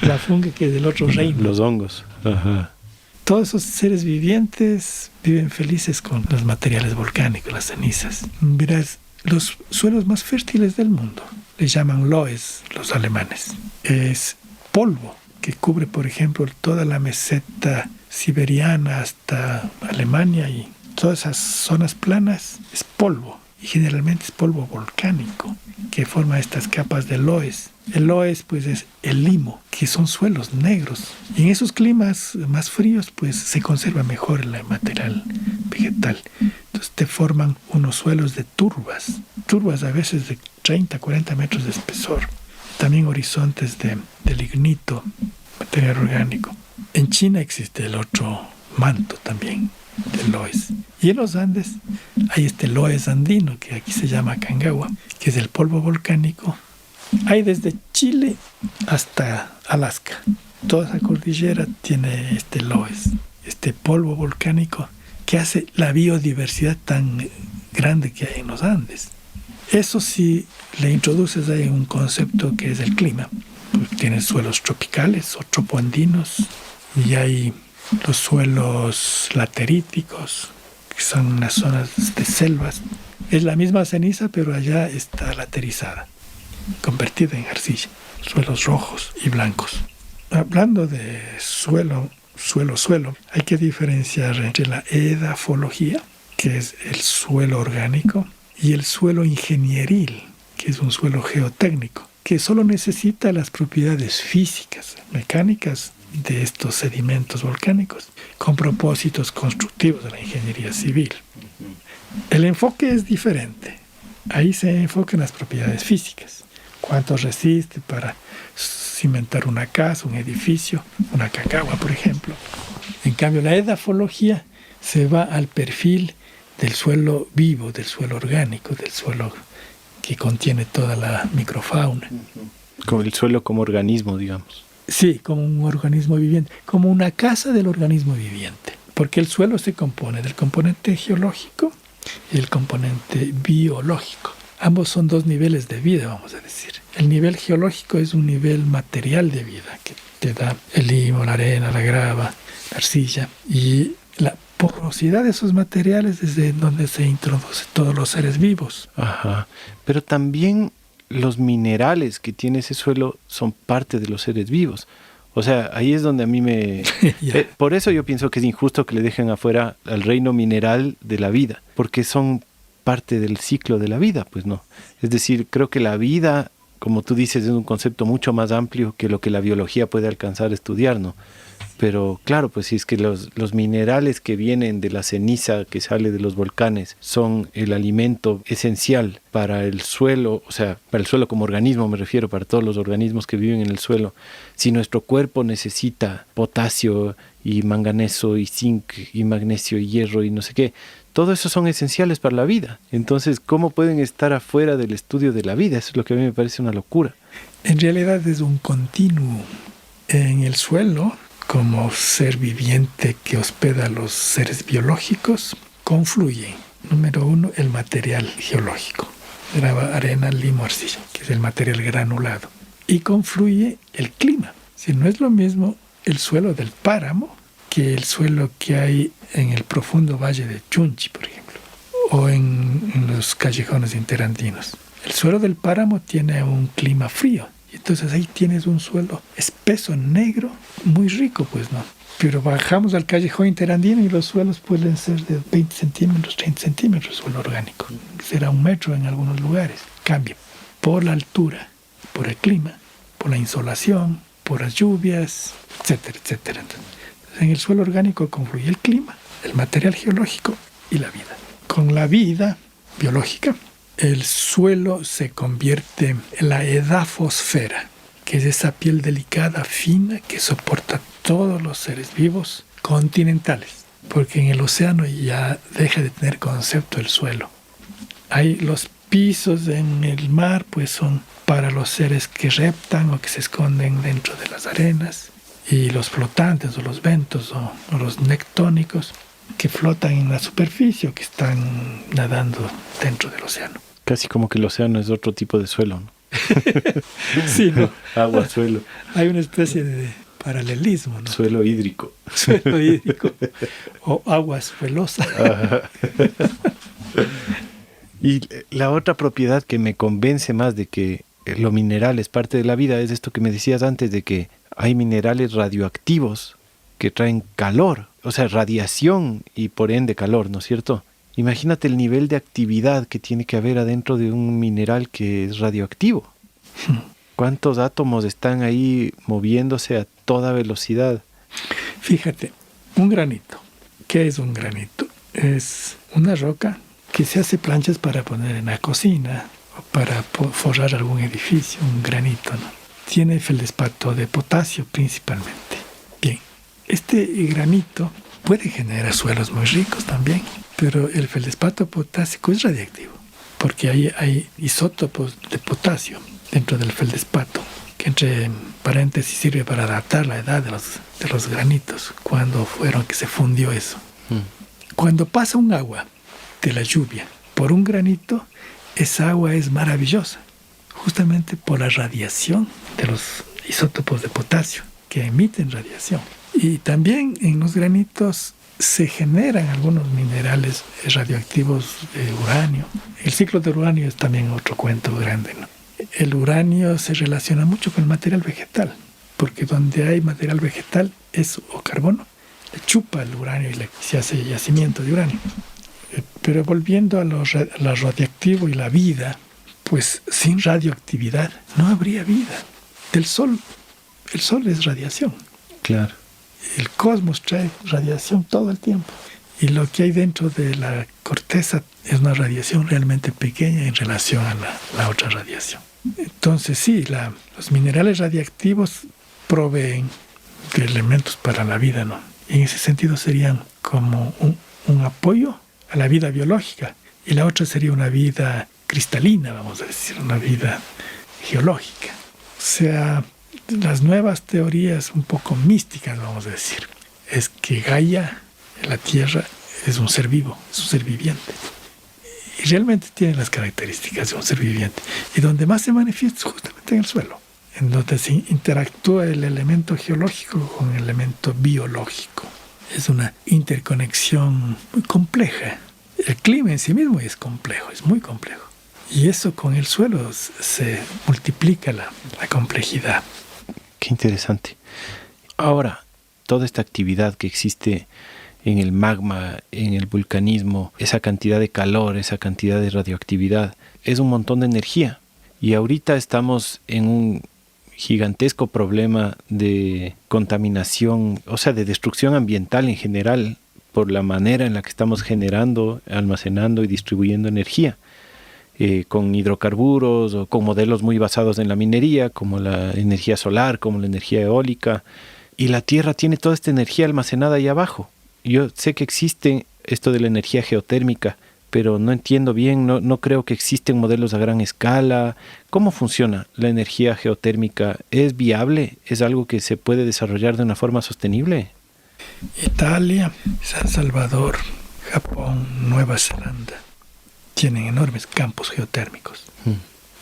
La funga que es del otro reino. Los hongos. Ajá. Todos esos seres vivientes viven felices con los materiales volcánicos, las cenizas. Verás, los suelos más fértiles del mundo les llaman loess los alemanes. Es polvo que cubre, por ejemplo, toda la meseta siberiana hasta Alemania y todas esas zonas planas. Es polvo y generalmente es polvo volcánico que forma estas capas de loess. El loess pues es el limo, que son suelos negros. Y en esos climas más fríos pues se conserva mejor el material vegetal. Entonces te forman unos suelos de turbas a veces de 30, 40 metros de espesor. También horizontes de lignito, material orgánico. En China existe el otro manto también de loess. Y en los Andes hay este loess andino, que aquí se llama Aconcagua, que es el polvo volcánico. Hay desde Chile hasta Alaska. Toda esa cordillera tiene este loess, este polvo volcánico que hace la biodiversidad tan grande que hay en los Andes. Eso sí le introduces ahí un concepto que es el clima. Pues tienes suelos tropicales o tropoandinos y hay los suelos lateríticos, que son las zonas de selvas. Es la misma ceniza, pero allá está laterizada, convertida en arcilla, suelos rojos y blancos. Hablando de suelo, hay que diferenciar entre la edafología, que es el suelo orgánico, y el suelo ingenieril, que es un suelo geotécnico, que solo necesita las propiedades físicas, mecánicas de estos sedimentos volcánicos, con propósitos constructivos de la ingeniería civil. El enfoque es diferente. Ahí se enfocan las propiedades físicas. Cuánto resiste para cimentar una casa, un edificio, una Aconcagua, por ejemplo. En cambio, la edafología se va al perfil del suelo vivo, del suelo orgánico, del suelo que contiene toda la microfauna. Como el suelo como organismo, digamos. Sí, como un organismo viviente, como una casa del organismo viviente. Porque el suelo se compone del componente geológico y el componente biológico. Ambos son dos niveles de vida, vamos a decir. El nivel geológico es un nivel material de vida que te da el limo, la arena, la grava, la arcilla. Y la porosidad de esos materiales es de donde se introducen todos los seres vivos. Ajá. Pero también los minerales que tiene ese suelo son parte de los seres vivos. O sea, ahí es donde a mí me... por eso yo pienso que es injusto que le dejen afuera al reino mineral de la vida, porque son parte del ciclo de la vida, pues no. Es decir, creo que la vida, como tú dices, es un concepto mucho más amplio que lo que la biología puede alcanzar a estudiar, ¿no? Pero claro, pues si es que los minerales que vienen de la ceniza que sale de los volcanes son el alimento esencial para el suelo, o sea, para el suelo como organismo me refiero, para todos los organismos que viven en el suelo. Si nuestro cuerpo necesita potasio y manganeso y zinc y magnesio y hierro y no sé qué, todo eso son esenciales para la vida. Entonces, ¿cómo pueden estar afuera del estudio de la vida? Eso es lo que a mí me parece una locura. En realidad es un continuo. En el suelo, como ser viviente que hospeda a los seres biológicos, confluye, número uno, el material geológico, grava, arena, limo, arcilla, que es el material granulado, y confluye el clima. Si no es lo mismo el suelo del páramo que el suelo que hay en el profundo valle de Chunchi, por ejemplo, o en los callejones interandinos. El suelo del páramo tiene un clima frío, y entonces ahí tienes un suelo espeso, negro, muy rico, pues no. Pero bajamos al callejón interandino y los suelos pueden ser de 20 centímetros, 30 centímetros, suelo orgánico. Será 1 metro en algunos lugares. Cambia por la altura, por el clima, por la insolación, por las lluvias, etcétera, etcétera. Entonces, en el suelo orgánico confluye el clima, el material geológico y la vida. Con la vida biológica, el suelo se convierte en la edafosfera, que es esa piel delicada, fina, que soporta todos los seres vivos continentales, porque en el océano ya deja de tener concepto el suelo. Hay los pisos en el mar, pues son para los seres que reptan o que se esconden dentro de las arenas, y los flotantes o los ventos o los nectónicos que flotan en la superficie o que están nadando dentro del océano. Casi como que el océano es otro tipo de suelo, ¿no? Sí, ¿no? Agua, suelo. Hay una especie de paralelismo, ¿no? Suelo hídrico. Suelo hídrico o agua suelosa. Y la otra propiedad que me convence más de que lo mineral es parte de la vida es esto que me decías antes, de que hay minerales radioactivos que traen calor, o sea, radiación y por ende calor, ¿no es cierto? Imagínate el nivel de actividad que tiene que haber adentro de un mineral que es radioactivo. ¿Cuántos átomos están ahí moviéndose a toda velocidad? Fíjate, un granito. ¿Qué es un granito? Es una roca que se hace planchas para poner en la cocina o para forrar algún edificio, un granito, ¿no? Tiene feldespato de potasio principalmente. Bien, este granito puede generar suelos muy ricos también, pero el feldespato potásico es radiactivo, porque hay isótopos de potasio dentro del feldespato, que entre paréntesis sirve para datar la edad de los granitos, cuando fueron que se fundió eso. Cuando pasa un agua de la lluvia por un granito, esa agua es maravillosa, justamente por la radiación de los isótopos de potasio, que emiten radiación. Y también en los granitos se generan algunos minerales radioactivos de uranio. El ciclo de uranio es también otro cuento grande, ¿no? El uranio se relaciona mucho con el material vegetal, porque donde hay material vegetal o carbono, le chupa el uranio y se hace yacimiento de uranio. Pero volviendo a lo radioactivo y la vida, pues sin radioactividad no habría vida. El sol es radiación. Claro. El cosmos trae radiación todo el tiempo. Y lo que hay dentro de la corteza es una radiación realmente pequeña en relación a la otra radiación. Entonces sí, los minerales radiactivos proveen de elementos para la vida, ¿no? Y en ese sentido serían como un apoyo a la vida biológica. Y la otra sería una vida cristalina, vamos a decir, una vida geológica. O sea, las nuevas teorías un poco místicas, vamos a decir, es que Gaia, la Tierra, es un ser vivo, es un ser viviente. Y realmente tiene las características de un ser viviente. Y donde más se manifiesta es justamente en el suelo, en donde se interactúa el elemento geológico con el elemento biológico. Es una interconexión muy compleja. El clima en sí mismo es complejo, es muy complejo. Y eso con el suelo se multiplica la complejidad. Qué interesante. Ahora, toda esta actividad que existe en el magma, en el vulcanismo, esa cantidad de calor, esa cantidad de radioactividad, es un montón de energía. Y ahorita estamos en un gigantesco problema de contaminación, o sea, de destrucción ambiental en general, por la manera en la que estamos generando, almacenando y distribuyendo energía. Con hidrocarburos o con modelos muy basados en la minería, como la energía solar, como la energía eólica. Y la Tierra tiene toda esta energía almacenada ahí abajo. Yo sé que existe esto de la energía geotérmica, pero no entiendo bien, no creo que existen modelos a gran escala. ¿Cómo funciona la energía geotérmica? ¿Es viable? ¿Es algo que se puede desarrollar de una forma sostenible? Italia, San Salvador, Japón, Nueva Zelanda tienen enormes campos geotérmicos.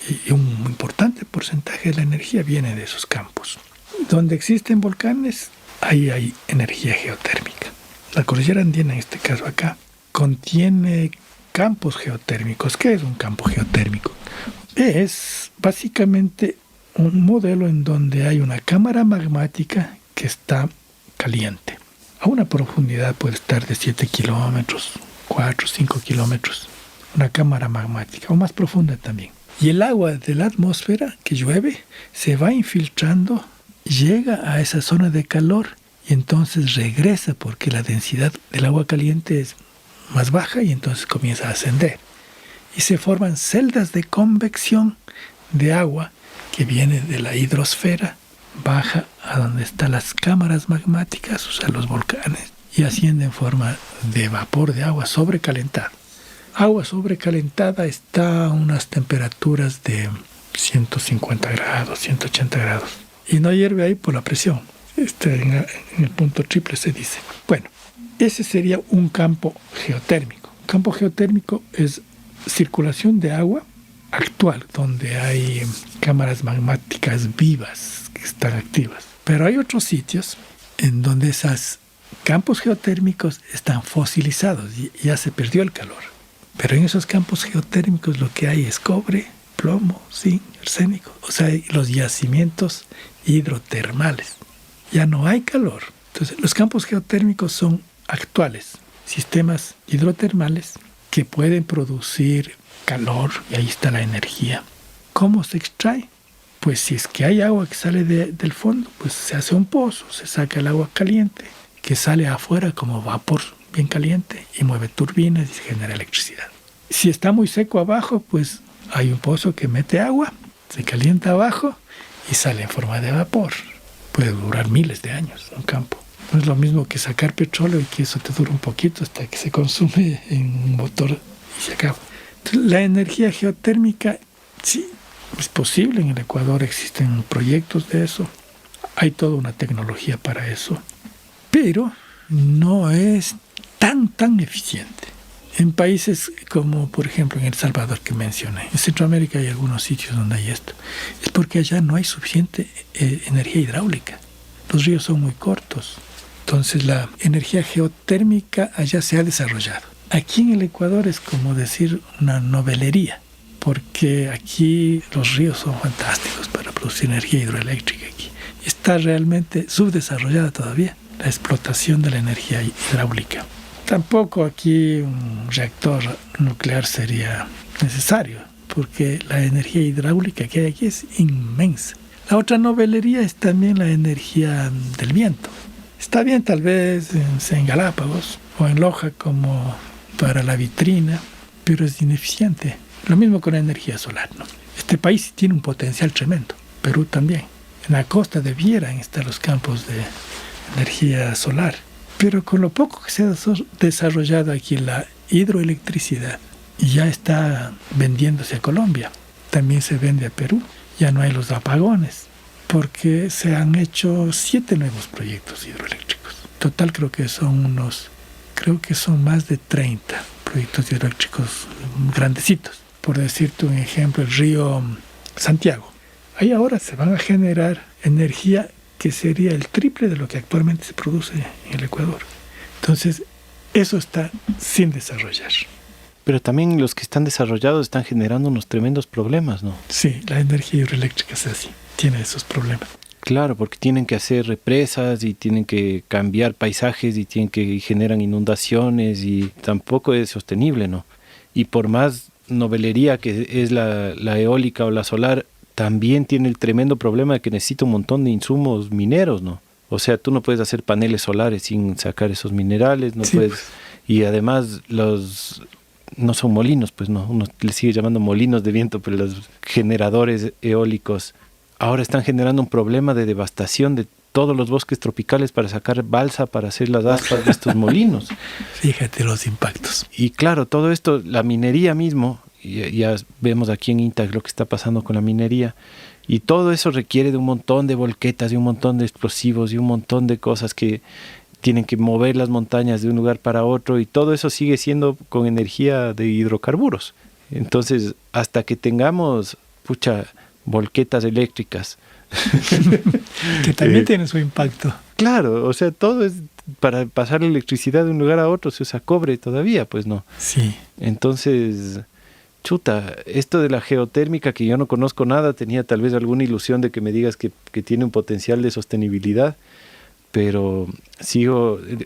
Y un importante porcentaje de la energía viene de esos campos. Donde existen volcanes, ahí hay energía geotérmica. La cordillera andina, en este caso acá, contiene campos geotérmicos. ¿Qué es un campo geotérmico? Es básicamente un modelo en donde hay una cámara magmática que está caliente. A una profundidad puede estar de 7 kilómetros, 4, 5 kilómetros. Una cámara magmática, o más profunda también. Y el agua de la atmósfera que llueve se va infiltrando, llega a esa zona de calor y entonces regresa porque la densidad del agua caliente es más baja y entonces comienza a ascender. Y se forman celdas de convección de agua que viene de la hidrosfera baja a donde están las cámaras magmáticas, o sea, los volcanes, y asciende en forma de vapor de agua sobrecalentada. Agua sobrecalentada está a unas temperaturas de 150 grados, 180 grados. Y no hierve ahí por la presión. Está en el punto triple, se dice. Bueno, ese sería un campo geotérmico. Campo geotérmico es circulación de agua actual, donde hay cámaras magmáticas vivas que están activas. Pero hay otros sitios en donde esos campos geotérmicos están fosilizados y ya se perdió el calor. Pero en esos campos geotérmicos lo que hay es cobre, plomo, zinc, arsénico. O sea, los yacimientos hidrotermales. Ya no hay calor. Entonces, los campos geotérmicos son actuales, sistemas hidrotermales que pueden producir calor, y ahí está la energía. ¿Cómo se extrae? Pues si es que hay agua que sale del fondo, pues se hace un pozo, se saca el agua caliente, que sale afuera como vapor bien caliente y mueve turbinas y se genera electricidad. Si está muy seco abajo, pues hay un pozo que mete agua, se calienta abajo y sale en forma de vapor. Puede durar miles de años un campo. No es lo mismo que sacar petróleo y que eso te dura un poquito hasta que se consume en un motor y se acaba. Entonces, la energía geotérmica, sí, es posible. En el Ecuador existen proyectos de eso. Hay toda una tecnología para eso. Pero no es tan eficiente. En países como, por ejemplo, en El Salvador que mencioné, en Centroamérica hay algunos sitios donde hay esto. Es porque allá no hay suficiente energía hidráulica. Los ríos son muy cortos. Entonces la energía geotérmica allá se ha desarrollado. Aquí en el Ecuador es como decir una novelería, porque aquí los ríos son fantásticos para producir energía hidroeléctrica. Aquí está realmente subdesarrollada todavía la explotación de la energía hidráulica. Tampoco aquí un reactor nuclear sería necesario, porque la energía hidráulica que hay aquí es inmensa. La otra novelería es también la energía del viento. Está bien tal vez en Galápagos o en Loja como para la vitrina, pero es ineficiente. Lo mismo con la energía solar, ¿no? Este país tiene un potencial tremendo, Perú también. En la costa debieran estar los campos de energía solar. Pero con lo poco que se ha desarrollado aquí la hidroelectricidad, ya está vendiéndose a Colombia. También se vende a Perú. Ya no hay los apagones, porque se han hecho 7 nuevos proyectos hidroeléctricos. Total creo que son más de 30 proyectos hidroeléctricos grandecitos. Por decirte un ejemplo, el río Santiago. Ahí ahora se van a generar energía que sería el triple de lo que actualmente se produce en el Ecuador. Entonces, eso está sin desarrollar. Pero también los que están desarrollados están generando unos tremendos problemas, ¿no? Sí, la energía hidroeléctrica es así, tiene esos problemas. Claro, porque tienen que hacer represas y tienen que cambiar paisajes y generan inundaciones y tampoco es sostenible, ¿no? Y por más novelería que es la eólica o la solar, también tiene el tremendo problema de que necesita un montón de insumos mineros, ¿no? O sea, tú no puedes hacer paneles solares sin sacar esos minerales, no puedes. Y además no son molinos, pues no, uno le sigue llamando molinos de viento, pero los generadores eólicos ahora están generando un problema de devastación de todos los bosques tropicales para sacar balsa para hacer las aspas de estos molinos. Fíjate los impactos. Y claro, todo esto, la minería mismo, ya vemos aquí en INTAC lo que está pasando con la minería, y todo eso requiere de un montón de volquetas y un montón de explosivos y un montón de cosas que tienen que mover las montañas de un lugar para otro, y todo eso sigue siendo con energía de hidrocarburos. Entonces, hasta que tengamos, volquetas eléctricas. Que también tienen su impacto. Claro, o sea, todo es para pasar la electricidad de un lugar a otro, se usa cobre todavía, pues no. Sí. Entonces, esto de la geotérmica, que yo no conozco nada, tenía tal vez alguna ilusión de que me digas que tiene un potencial de sostenibilidad, pero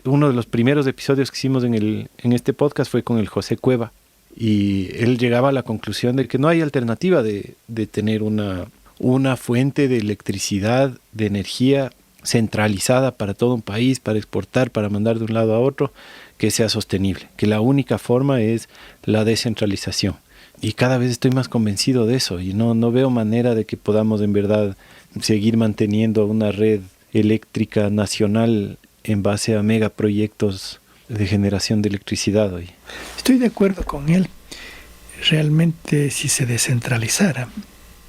uno de los primeros episodios que hicimos en este podcast fue con el José Cueva, y él llegaba a la conclusión de que no hay alternativa de tener una fuente de electricidad, de energía centralizada para todo un país, para exportar, para mandar de un lado a otro, que sea sostenible, que la única forma es la descentralización. Y cada vez estoy más convencido de eso y no veo manera de que podamos en verdad seguir manteniendo una red eléctrica nacional en base a megaproyectos de generación de electricidad hoy. Estoy de acuerdo con él. Realmente, si se descentralizara,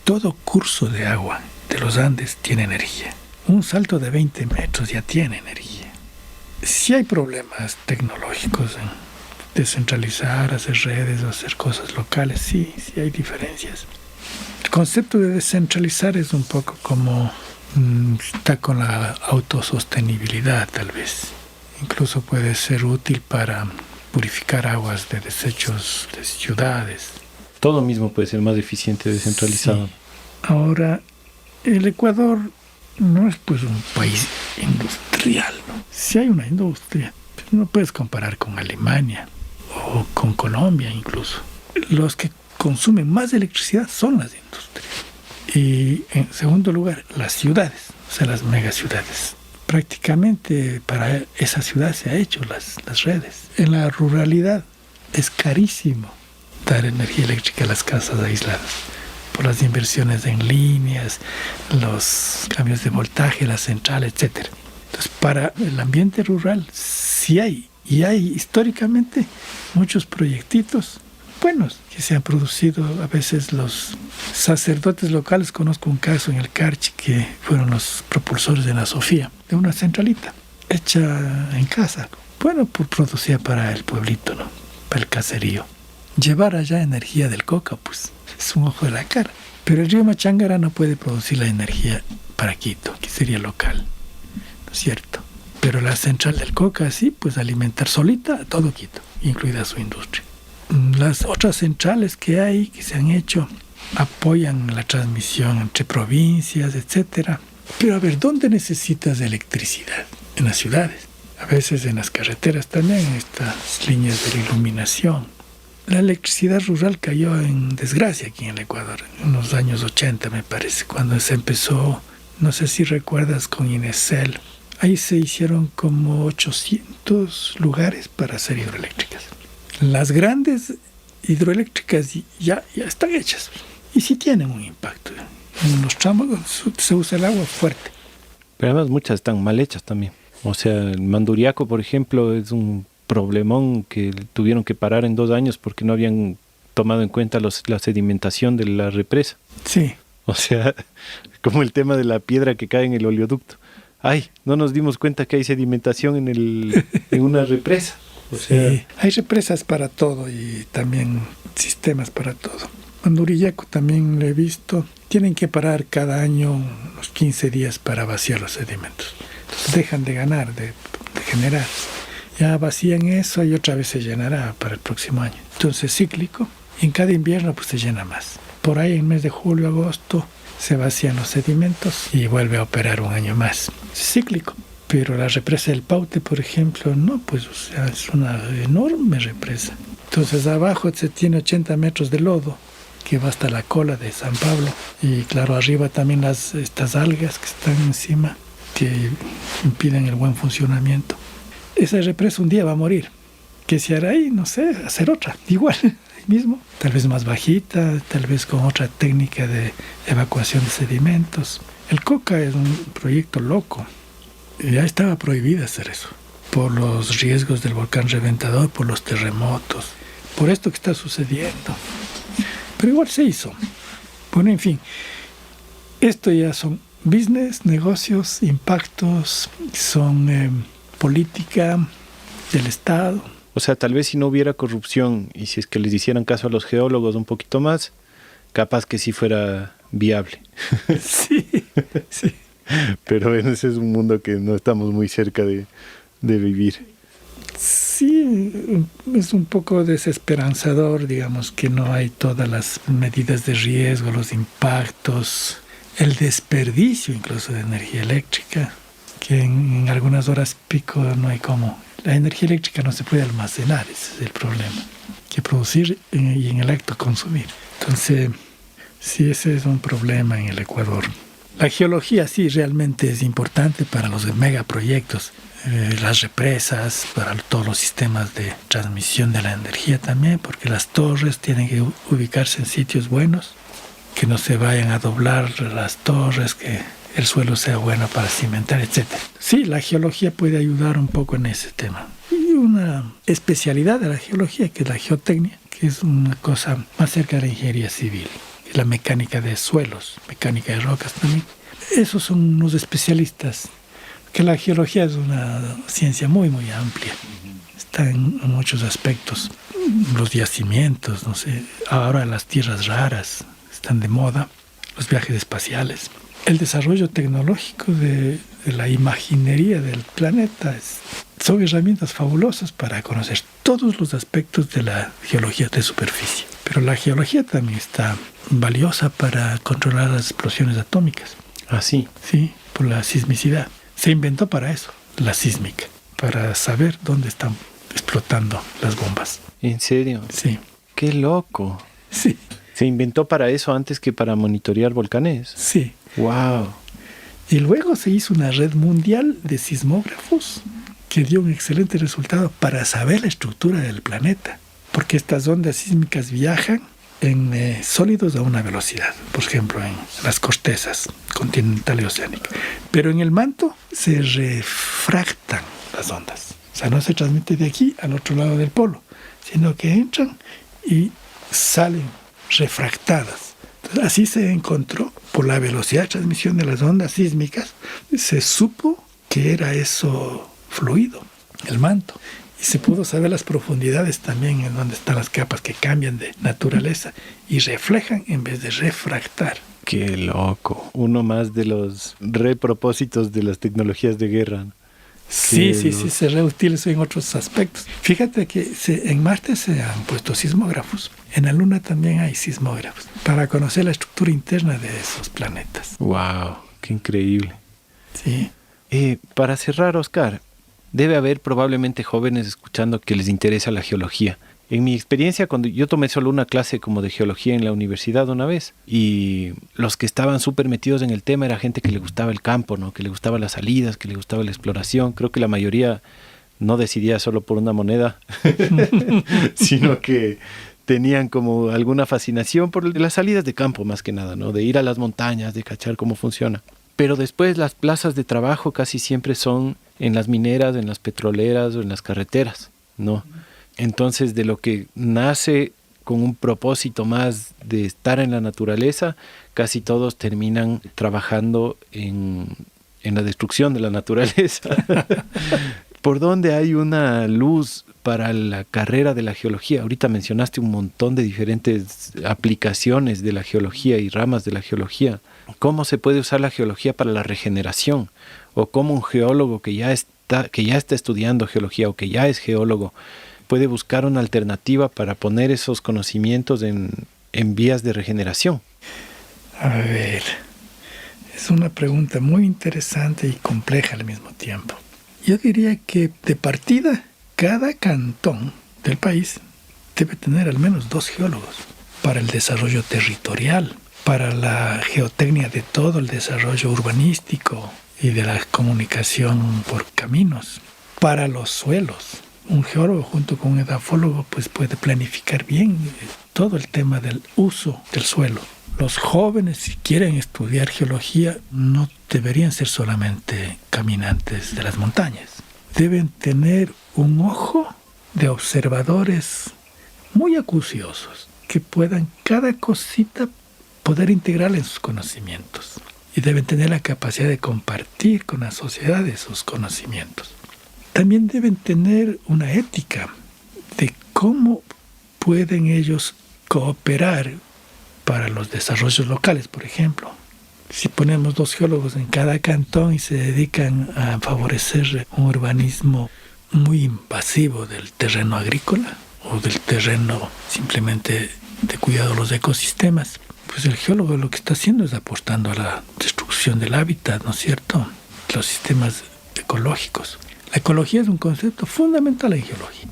todo curso de agua de los Andes tiene energía. Un salto de 20 metros ya tiene energía. Si hay problemas tecnológicos en descentralizar, hacer redes o hacer cosas locales, sí hay diferencias. El concepto de descentralizar es un poco como está con la autosostenibilidad, tal vez. Incluso puede ser útil para purificar aguas de desechos de ciudades. Todo mismo puede ser más eficiente descentralizado. Sí. Ahora, el Ecuador no es pues un país industrial, ¿no? Sí hay una industria, pero no puedes comparar con Alemania o con Colombia incluso. Los que consumen más electricidad son las industrias. Y en segundo lugar, las ciudades, o sea, las megaciudades. Prácticamente para esa ciudad se ha hecho las redes. En la ruralidad es carísimo dar energía eléctrica a las casas aisladas por las inversiones en líneas, los cambios de voltaje, la central, etc. Entonces, para el ambiente rural sí hay, y hay históricamente muchos proyectitos buenos que se han producido. A veces los sacerdotes locales, conozco un caso en el Carchi que fueron los propulsores de la Sofía, de una centralita hecha en casa. Bueno, pues producía para el pueblito, ¿no? Para el caserío. Llevar allá energía del Coca, pues es un ojo de la cara. Pero el río Machangara no puede producir la energía para Quito, que sería local, ¿no es cierto? Pero la central del Coca sí, pues alimentar solita a todo Quito, incluida su industria. Las otras centrales que hay, que se han hecho, apoyan la transmisión entre provincias, etcétera. Pero a ver, ¿dónde necesitas electricidad? En las ciudades. A veces en las carreteras también, estas líneas de iluminación. La electricidad rural cayó en desgracia aquí en el Ecuador, en los años 80 me parece, cuando se empezó, no sé si recuerdas, con Inesel. Ahí se hicieron como 800 lugares para hacer hidroeléctricas. Las grandes hidroeléctricas ya están hechas y sí tienen un impacto. En los tramos se usa el agua fuerte. Pero además muchas están mal hechas también. O sea, el Manduriaco, por ejemplo, es un problemón que tuvieron que parar en 2 años porque no habían tomado en cuenta la sedimentación de la represa. Sí. O sea, como el tema de la piedra que cae en el oleoducto. Ay, no nos dimos cuenta que hay sedimentación en una represa. O sea, sí, hay represas para todo y también sistemas para todo. Mandurillaco también lo he visto. Tienen que parar cada año unos 15 días para vaciar los sedimentos. Entonces dejan de ganar, de generar. Ya vacían eso y otra vez se llenará para el próximo año. Entonces cíclico. Y en cada invierno pues se llena más. Por ahí en el mes de julio, agosto se vacían los sedimentos y vuelve a operar un año más. Es cíclico. Pero la represa del Paute, por ejemplo, no, pues o sea, es una enorme represa. Entonces abajo se tiene 80 metros de lodo que va hasta la cola de San Pablo. Y claro, arriba también estas algas que están encima que impiden el buen funcionamiento. Esa represa un día va a morir. ¿Qué se hará ahí? No sé, hacer otra, igual, ahí mismo. Tal vez más bajita, tal vez con otra técnica de evacuación de sedimentos. El Coca es un proyecto loco. Ya estaba prohibido hacer eso, por los riesgos del volcán reventador, por los terremotos, por esto que está sucediendo. Pero igual se hizo. Bueno, en fin, esto ya son business, negocios, impactos, son política del Estado. O sea, tal vez si no hubiera corrupción y si es que les hicieran caso a los geólogos un poquito más, capaz que sí fuera viable. Sí, sí. Pero ese es un mundo que no estamos muy cerca de vivir. Sí, es un poco desesperanzador, digamos, que no hay todas las medidas de riesgo, los impactos, el desperdicio incluso de energía eléctrica, que en algunas horas pico no hay cómo. La energía eléctrica no se puede almacenar, ese es el problema, que producir y en el acto consumir. Entonces, sí, ese es un problema en el Ecuador. La geología sí realmente es importante para los megaproyectos. las represas, para todos los sistemas de transmisión de la energía también, porque las torres tienen que ubicarse en sitios buenos, que no se vayan a doblar las torres, que el suelo sea bueno para cimentar, etc. Sí, la geología puede ayudar un poco en ese tema. Y una especialidad de la geología, que es la geotecnia, que es una cosa más cerca de la ingeniería civil, y la mecánica de suelos, mecánica de rocas también. Esos son unos especialistas, que la geología es una ciencia muy, muy amplia. Está en muchos aspectos. Los yacimientos, no sé, ahora las tierras raras están de moda, los viajes espaciales. El desarrollo tecnológico de la imaginería del planeta son herramientas fabulosas para conocer todos los aspectos de la geología de superficie. Pero la geología también está valiosa para controlar las explosiones atómicas. Ah, sí. Sí, por la sismicidad. Se inventó para eso, la sísmica, para saber dónde están explotando las bombas. ¿En serio? Sí. ¡Qué loco! Sí. ¿Se inventó para eso antes que para monitorear volcanes? Sí. ¡Wow! Y luego se hizo una red mundial de sismógrafos que dio un excelente resultado para saber la estructura del planeta, porque estas ondas sísmicas viajan en sólidos a una velocidad, por ejemplo en las cortezas continental y oceánica, pero en el manto se refractan las ondas, o sea, no se transmite de aquí al otro lado del polo, sino que entran y salen refractadas. Entonces, así se encontró, por la velocidad de transmisión de las ondas sísmicas, se supo que era eso fluido, el manto. Y se pudo saber las profundidades también, en donde están las capas que cambian de naturaleza y reflejan en vez de refractar. ¡Qué loco! Uno más de los repropósitos de las tecnologías de guerra. Sí, se reutilizó en otros aspectos. Fíjate que en Marte se han puesto sismógrafos. En la Luna también hay sismógrafos para conocer la estructura interna de esos planetas. ¡Wow! ¡Qué increíble! Sí. Para cerrar, Oscar, debe haber probablemente jóvenes escuchando que les interesa la geología. En mi experiencia, cuando yo tomé solo una clase como de geología en la universidad una vez, y los que estaban súper metidos en el tema era gente que le gustaba el campo, ¿no? Que le gustaba las salidas, que le gustaba la exploración. Creo que la mayoría no decidía solo por una moneda, sino que tenían como alguna fascinación por las salidas de campo más que nada, ¿no? De ir a las montañas, de cachar cómo funciona. Pero después las plazas de trabajo casi siempre son en las mineras, en las petroleras o en las carreteras, ¿no? Entonces, de lo que nace con un propósito más de estar en la naturaleza, casi todos terminan trabajando en la destrucción de la naturaleza. ¿Por dónde hay una luz para la carrera de la geología? Ahorita mencionaste un montón de diferentes aplicaciones de la geología y ramas de la geología. ¿Cómo se puede usar la geología para la regeneración? ¿O cómo un geólogo que ya está estudiando geología o que ya es geólogo puede buscar una alternativa para poner esos conocimientos en vías de regeneración? A ver, es una pregunta muy interesante y compleja al mismo tiempo. Yo diría que de partida, cada cantón del país debe tener al menos 2 geólogos para el desarrollo territorial, para la geotecnia de todo el desarrollo urbanístico y de la comunicación por caminos, para los suelos. Un geólogo junto con un edafólogo pues puede planificar bien todo el tema del uso del suelo. Los jóvenes, si quieren estudiar geología, no deberían ser solamente caminantes de las montañas. Deben tener un ojo de observadores muy acuciosos, que puedan cada cosita poder integrarla en sus conocimientos. Y deben tener la capacidad de compartir con la sociedad esos conocimientos. También deben tener una ética de cómo pueden ellos cooperar para los desarrollos locales, por ejemplo. Si ponemos 2 geólogos en cada cantón y se dedican a favorecer un urbanismo muy invasivo del terreno agrícola o del terreno simplemente de cuidado de los ecosistemas, pues el geólogo lo que está haciendo es aportando a la destrucción del hábitat, ¿no es cierto? Los sistemas ecológicos. La ecología es un concepto fundamental en geología.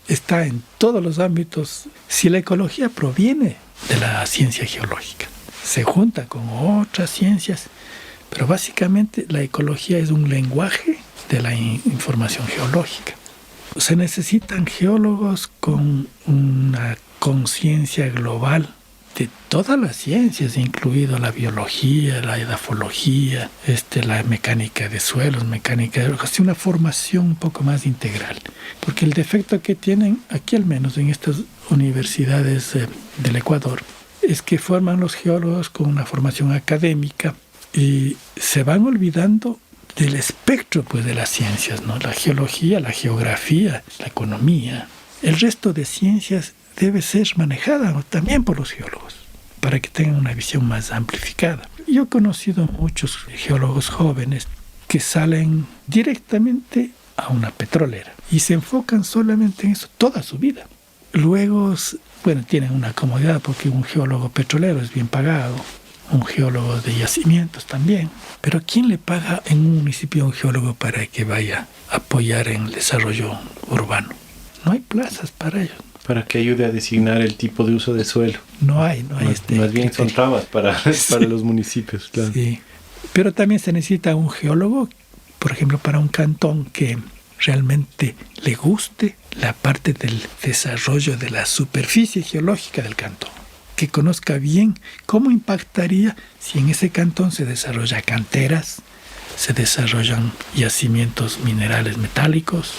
Está en todos los ámbitos. Si la ecología proviene de la ciencia geológica, se junta con otras ciencias, pero básicamente la ecología es un lenguaje de la información geológica. Se necesitan geólogos con una conciencia global de todas las ciencias, incluido la biología, la edafología, la mecánica de suelos, mecánica de rocas, una formación un poco más integral. Porque el defecto que tienen aquí, al menos en estas universidades del Ecuador, es que forman los geólogos con una formación académica y se van olvidando del espectro pues, de las ciencias, ¿no? La geología, la geografía, la economía. El resto de ciencias debe ser manejada también por los geólogos para que tengan una visión más amplificada. Yo he conocido muchos geólogos jóvenes que salen directamente a una petrolera y se enfocan solamente en eso toda su vida. Luego, bueno, tienen una comodidad porque un geólogo petrolero es bien pagado, un geólogo de yacimientos también. Pero ¿quién le paga en un municipio a un geólogo para que vaya a apoyar en el desarrollo urbano? No hay plazas para ellos. Para que ayude a designar el tipo de uso de suelo. No hay más bien son trabas para los municipios, claro. Sí, pero también se necesita un geólogo, por ejemplo, para un cantón que realmente le guste la parte del desarrollo de la superficie geológica del cantón, que conozca bien cómo impactaría si en ese cantón se desarrollan canteras, se desarrollan yacimientos minerales metálicos,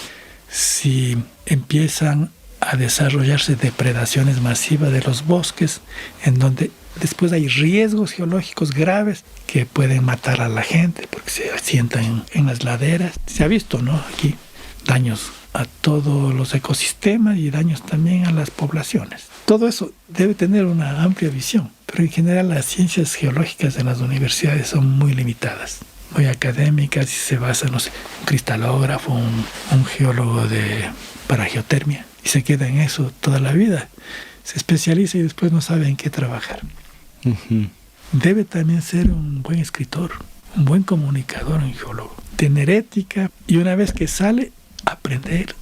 si empiezan a desarrollarse depredaciones masivas de los bosques, en donde después hay riesgos geológicos graves que pueden matar a la gente porque se asientan en las laderas. Se ha visto, ¿no? Aquí daños a todos los ecosistemas y daños también a las poblaciones. Todo eso debe tener una amplia visión, pero en general las ciencias geológicas en las universidades son muy limitadas, muy académicas y se basan, no sé, un cristalógrafo, un geólogo para geotermia. Y se queda en eso toda la vida. Se especializa y después no sabe en qué trabajar. Uh-huh. Debe también ser un buen escritor, un buen comunicador, un geólogo. Tener ética y una vez que sale, aprender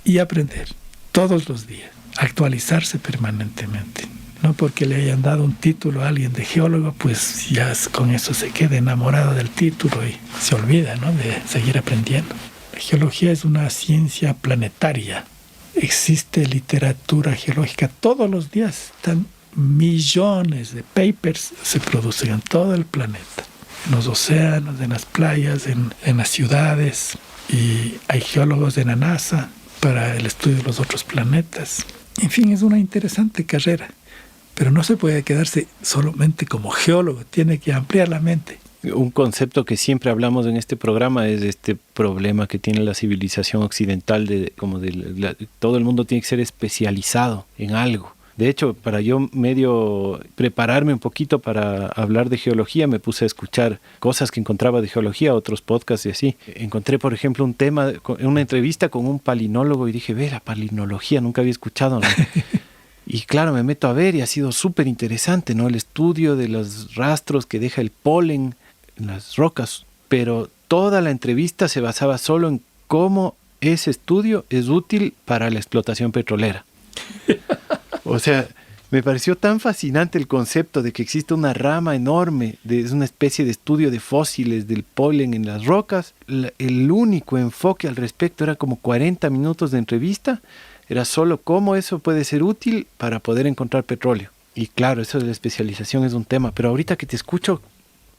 y aprender. Todos los días. Actualizarse permanentemente. No porque le hayan dado un título a alguien de geólogo, pues ya con eso se queda enamorado del título y se olvida, ¿no?, de seguir aprendiendo. La geología es una ciencia planetaria. Existe literatura geológica. Todos los días están millones de papers se producen en todo el planeta. En los océanos, en las playas, en las ciudades. Y hay geólogos de la NASA para el estudio de los otros planetas. En fin, es una interesante carrera. Pero no se puede quedarse solamente como geólogo. Tiene que ampliar la mente. Un concepto que siempre hablamos en este programa es este problema que tiene la civilización occidental todo el mundo tiene que ser especializado en algo. De hecho, para yo medio prepararme un poquito para hablar de geología, me puse a escuchar cosas que encontraba de geología, otros podcasts y así. Encontré, por ejemplo, un tema, una entrevista con un palinólogo y dije, la palinología, nunca había escuchado, ¿no? Y claro, me meto a ver y ha sido súper interesante, ¿no? El estudio de los rastros que deja el polen en las rocas, pero toda la entrevista se basaba solo en cómo ese estudio es útil para la explotación petrolera. O sea, me pareció tan fascinante el concepto de que existe una rama enorme, es una especie de estudio de fósiles del polen en las rocas. El único enfoque al respecto era como 40 minutos de entrevista, era solo cómo eso puede ser útil para poder encontrar petróleo. Y claro, eso de la especialización es un tema, pero ahorita que te escucho,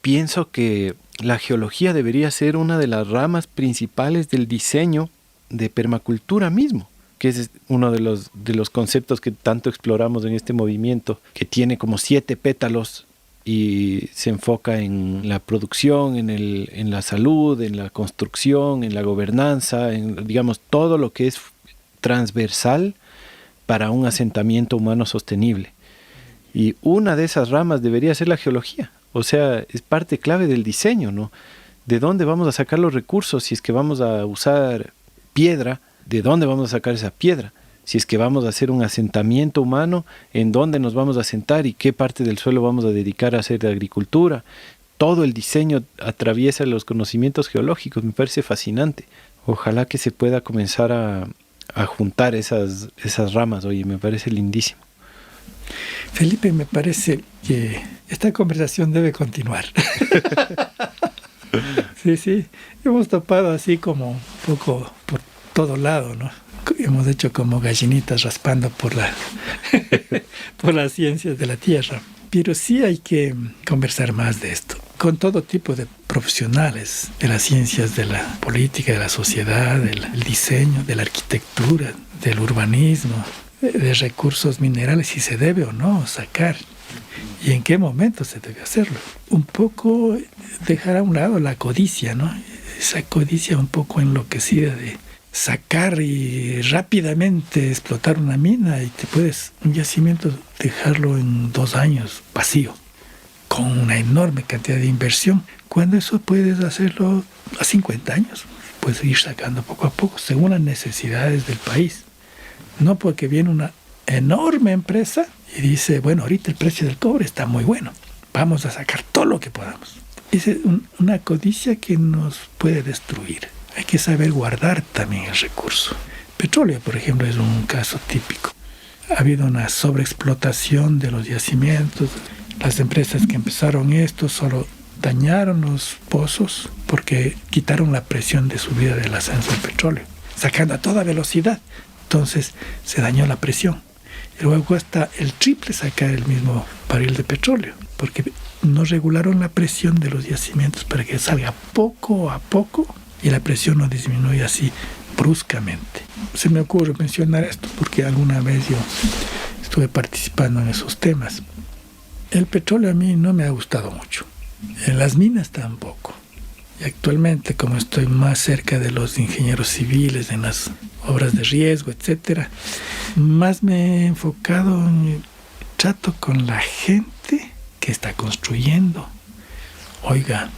pienso que la geología debería ser una de las ramas principales del diseño de permacultura mismo, que es uno de los conceptos que tanto exploramos en este movimiento, que tiene como 7 pétalos y se enfoca en la producción, en la salud, en la construcción, en la gobernanza, en, digamos, todo lo que es transversal para un asentamiento humano sostenible. Y una de esas ramas debería ser la geología. O sea, es parte clave del diseño, ¿no? ¿De dónde vamos a sacar los recursos? Si es que vamos a usar piedra, ¿de dónde vamos a sacar esa piedra? Si es que vamos a hacer un asentamiento humano, ¿en dónde nos vamos a asentar y qué parte del suelo vamos a dedicar a hacer de agricultura? Todo el diseño atraviesa los conocimientos geológicos, me parece fascinante. Ojalá que se pueda comenzar a juntar esas ramas, oye, me parece lindísimo. Felipe, me parece que esta conversación debe continuar. Sí, sí. Hemos topado así como un poco por todo lado, ¿no? Hemos hecho como gallinitas raspando por por las ciencias de la Tierra. Pero sí hay que conversar más de esto, con todo tipo de profesionales de las ciencias de la política, de la sociedad, del diseño, de la arquitectura, del urbanismo, de recursos minerales, si se debe o no sacar y en qué momento se debe hacerlo. Un poco dejar a un lado la codicia, ¿no? Esa codicia un poco enloquecida de sacar y rápidamente explotar una mina y te puedes, un yacimiento, dejarlo en 2 años vacío, con una enorme cantidad de inversión, cuando eso puedes hacerlo a 50 años. Puedes ir sacando poco a poco, según las necesidades del país. No porque viene una enorme empresa y dice, bueno, ahorita el precio del cobre está muy bueno, vamos a sacar todo lo que podamos. Es una codicia que nos puede destruir. Hay que saber guardar también el recurso. Petróleo, por ejemplo, es un caso típico. Ha habido una sobreexplotación de los yacimientos. Las empresas que empezaron esto solo dañaron los pozos porque quitaron la presión de subida del ascenso del petróleo, sacando a toda velocidad. Entonces se dañó la presión. Y luego cuesta el triple sacar el mismo barril de petróleo, porque no regularon la presión de los yacimientos para que salga poco a poco y la presión no disminuye así bruscamente. Se me ocurre mencionar esto porque alguna vez yo estuve participando en esos temas. El petróleo a mí no me ha gustado mucho. En las minas tampoco. Y actualmente, como estoy más cerca de los ingenieros civiles, en las obras de riesgo, etcétera, más me he enfocado en trato con la gente que está construyendo. Oiga,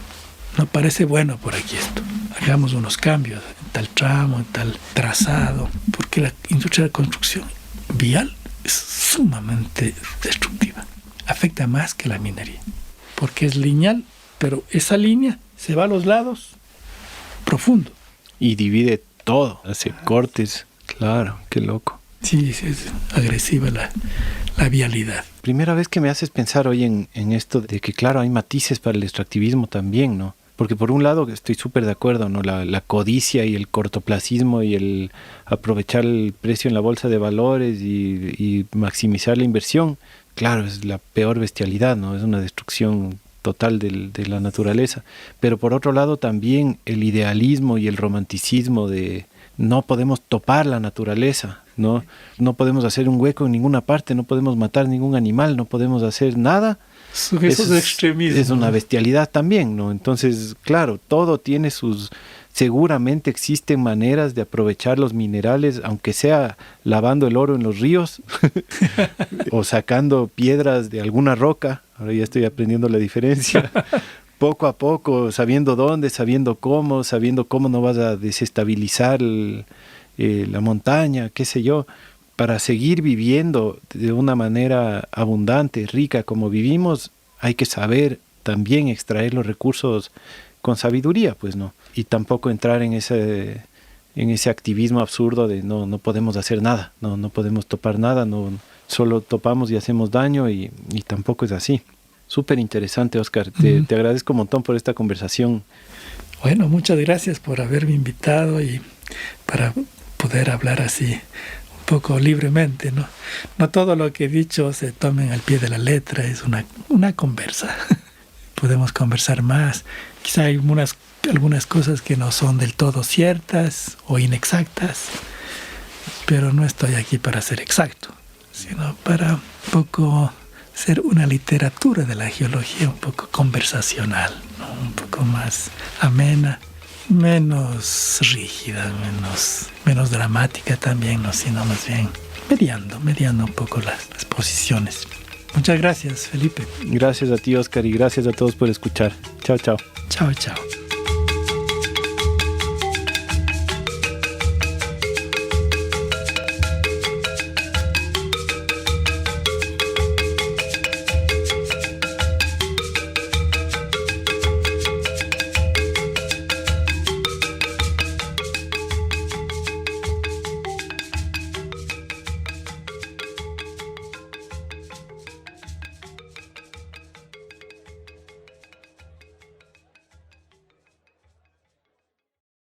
no parece bueno por aquí esto. Hagamos unos cambios en tal tramo, en tal trazado, porque la industria de la construcción vial es sumamente destructiva. Afecta más que la minería, porque es lineal, pero esa línea se va a los lados profundo. Y divide todo, hace cortes. Claro, qué loco. Sí, es agresiva la vialidad. Primera vez que me haces pensar hoy en esto de que, claro, hay matices para el extractivismo también, ¿no? Porque por un lado estoy súper de acuerdo, ¿no? La codicia y el cortoplacismo y el aprovechar el precio en la bolsa de valores y maximizar la inversión, claro, es la peor bestialidad, ¿no? Es una destrucción total de la naturaleza. Pero por otro lado también el idealismo y el romanticismo de no podemos topar la naturaleza, ¿no? No podemos hacer un hueco en ninguna parte, no podemos matar ningún animal, no podemos hacer nada. Eso es extremismo. Es una bestialidad también, ¿no? Entonces, claro, todo tiene sus... Seguramente existen maneras de aprovechar los minerales, aunque sea lavando el oro en los ríos o sacando piedras de alguna roca. Ahora ya estoy aprendiendo la diferencia. Poco a poco, sabiendo dónde, sabiendo cómo no vas a desestabilizar la montaña, qué sé yo, para seguir viviendo de una manera abundante, rica como vivimos, hay que saber también extraer los recursos con sabiduría, pues, ¿no? Y tampoco entrar en ese activismo absurdo de no podemos hacer nada, no podemos topar nada, no solo topamos y hacemos daño y tampoco es así. Súper interesante, Oscar. Te agradezco un montón por esta conversación. Bueno, muchas gracias por haberme invitado y para poder hablar así un poco libremente, ¿no? No todo lo que he dicho se tome al pie de la letra, es una conversa. Podemos conversar más. Quizá hay algunas cosas que no son del todo ciertas o inexactas, pero no estoy aquí para ser exacto, sino para un poco ser una literatura de la geología un poco conversacional, ¿no? Un poco más amena, menos rígida, menos dramática también, ¿no? Sino más bien mediando un poco las posiciones. Muchas gracias, Felipe. Gracias a ti, Oscar, y gracias a todos por escuchar. Chao, chao. Chao, chao.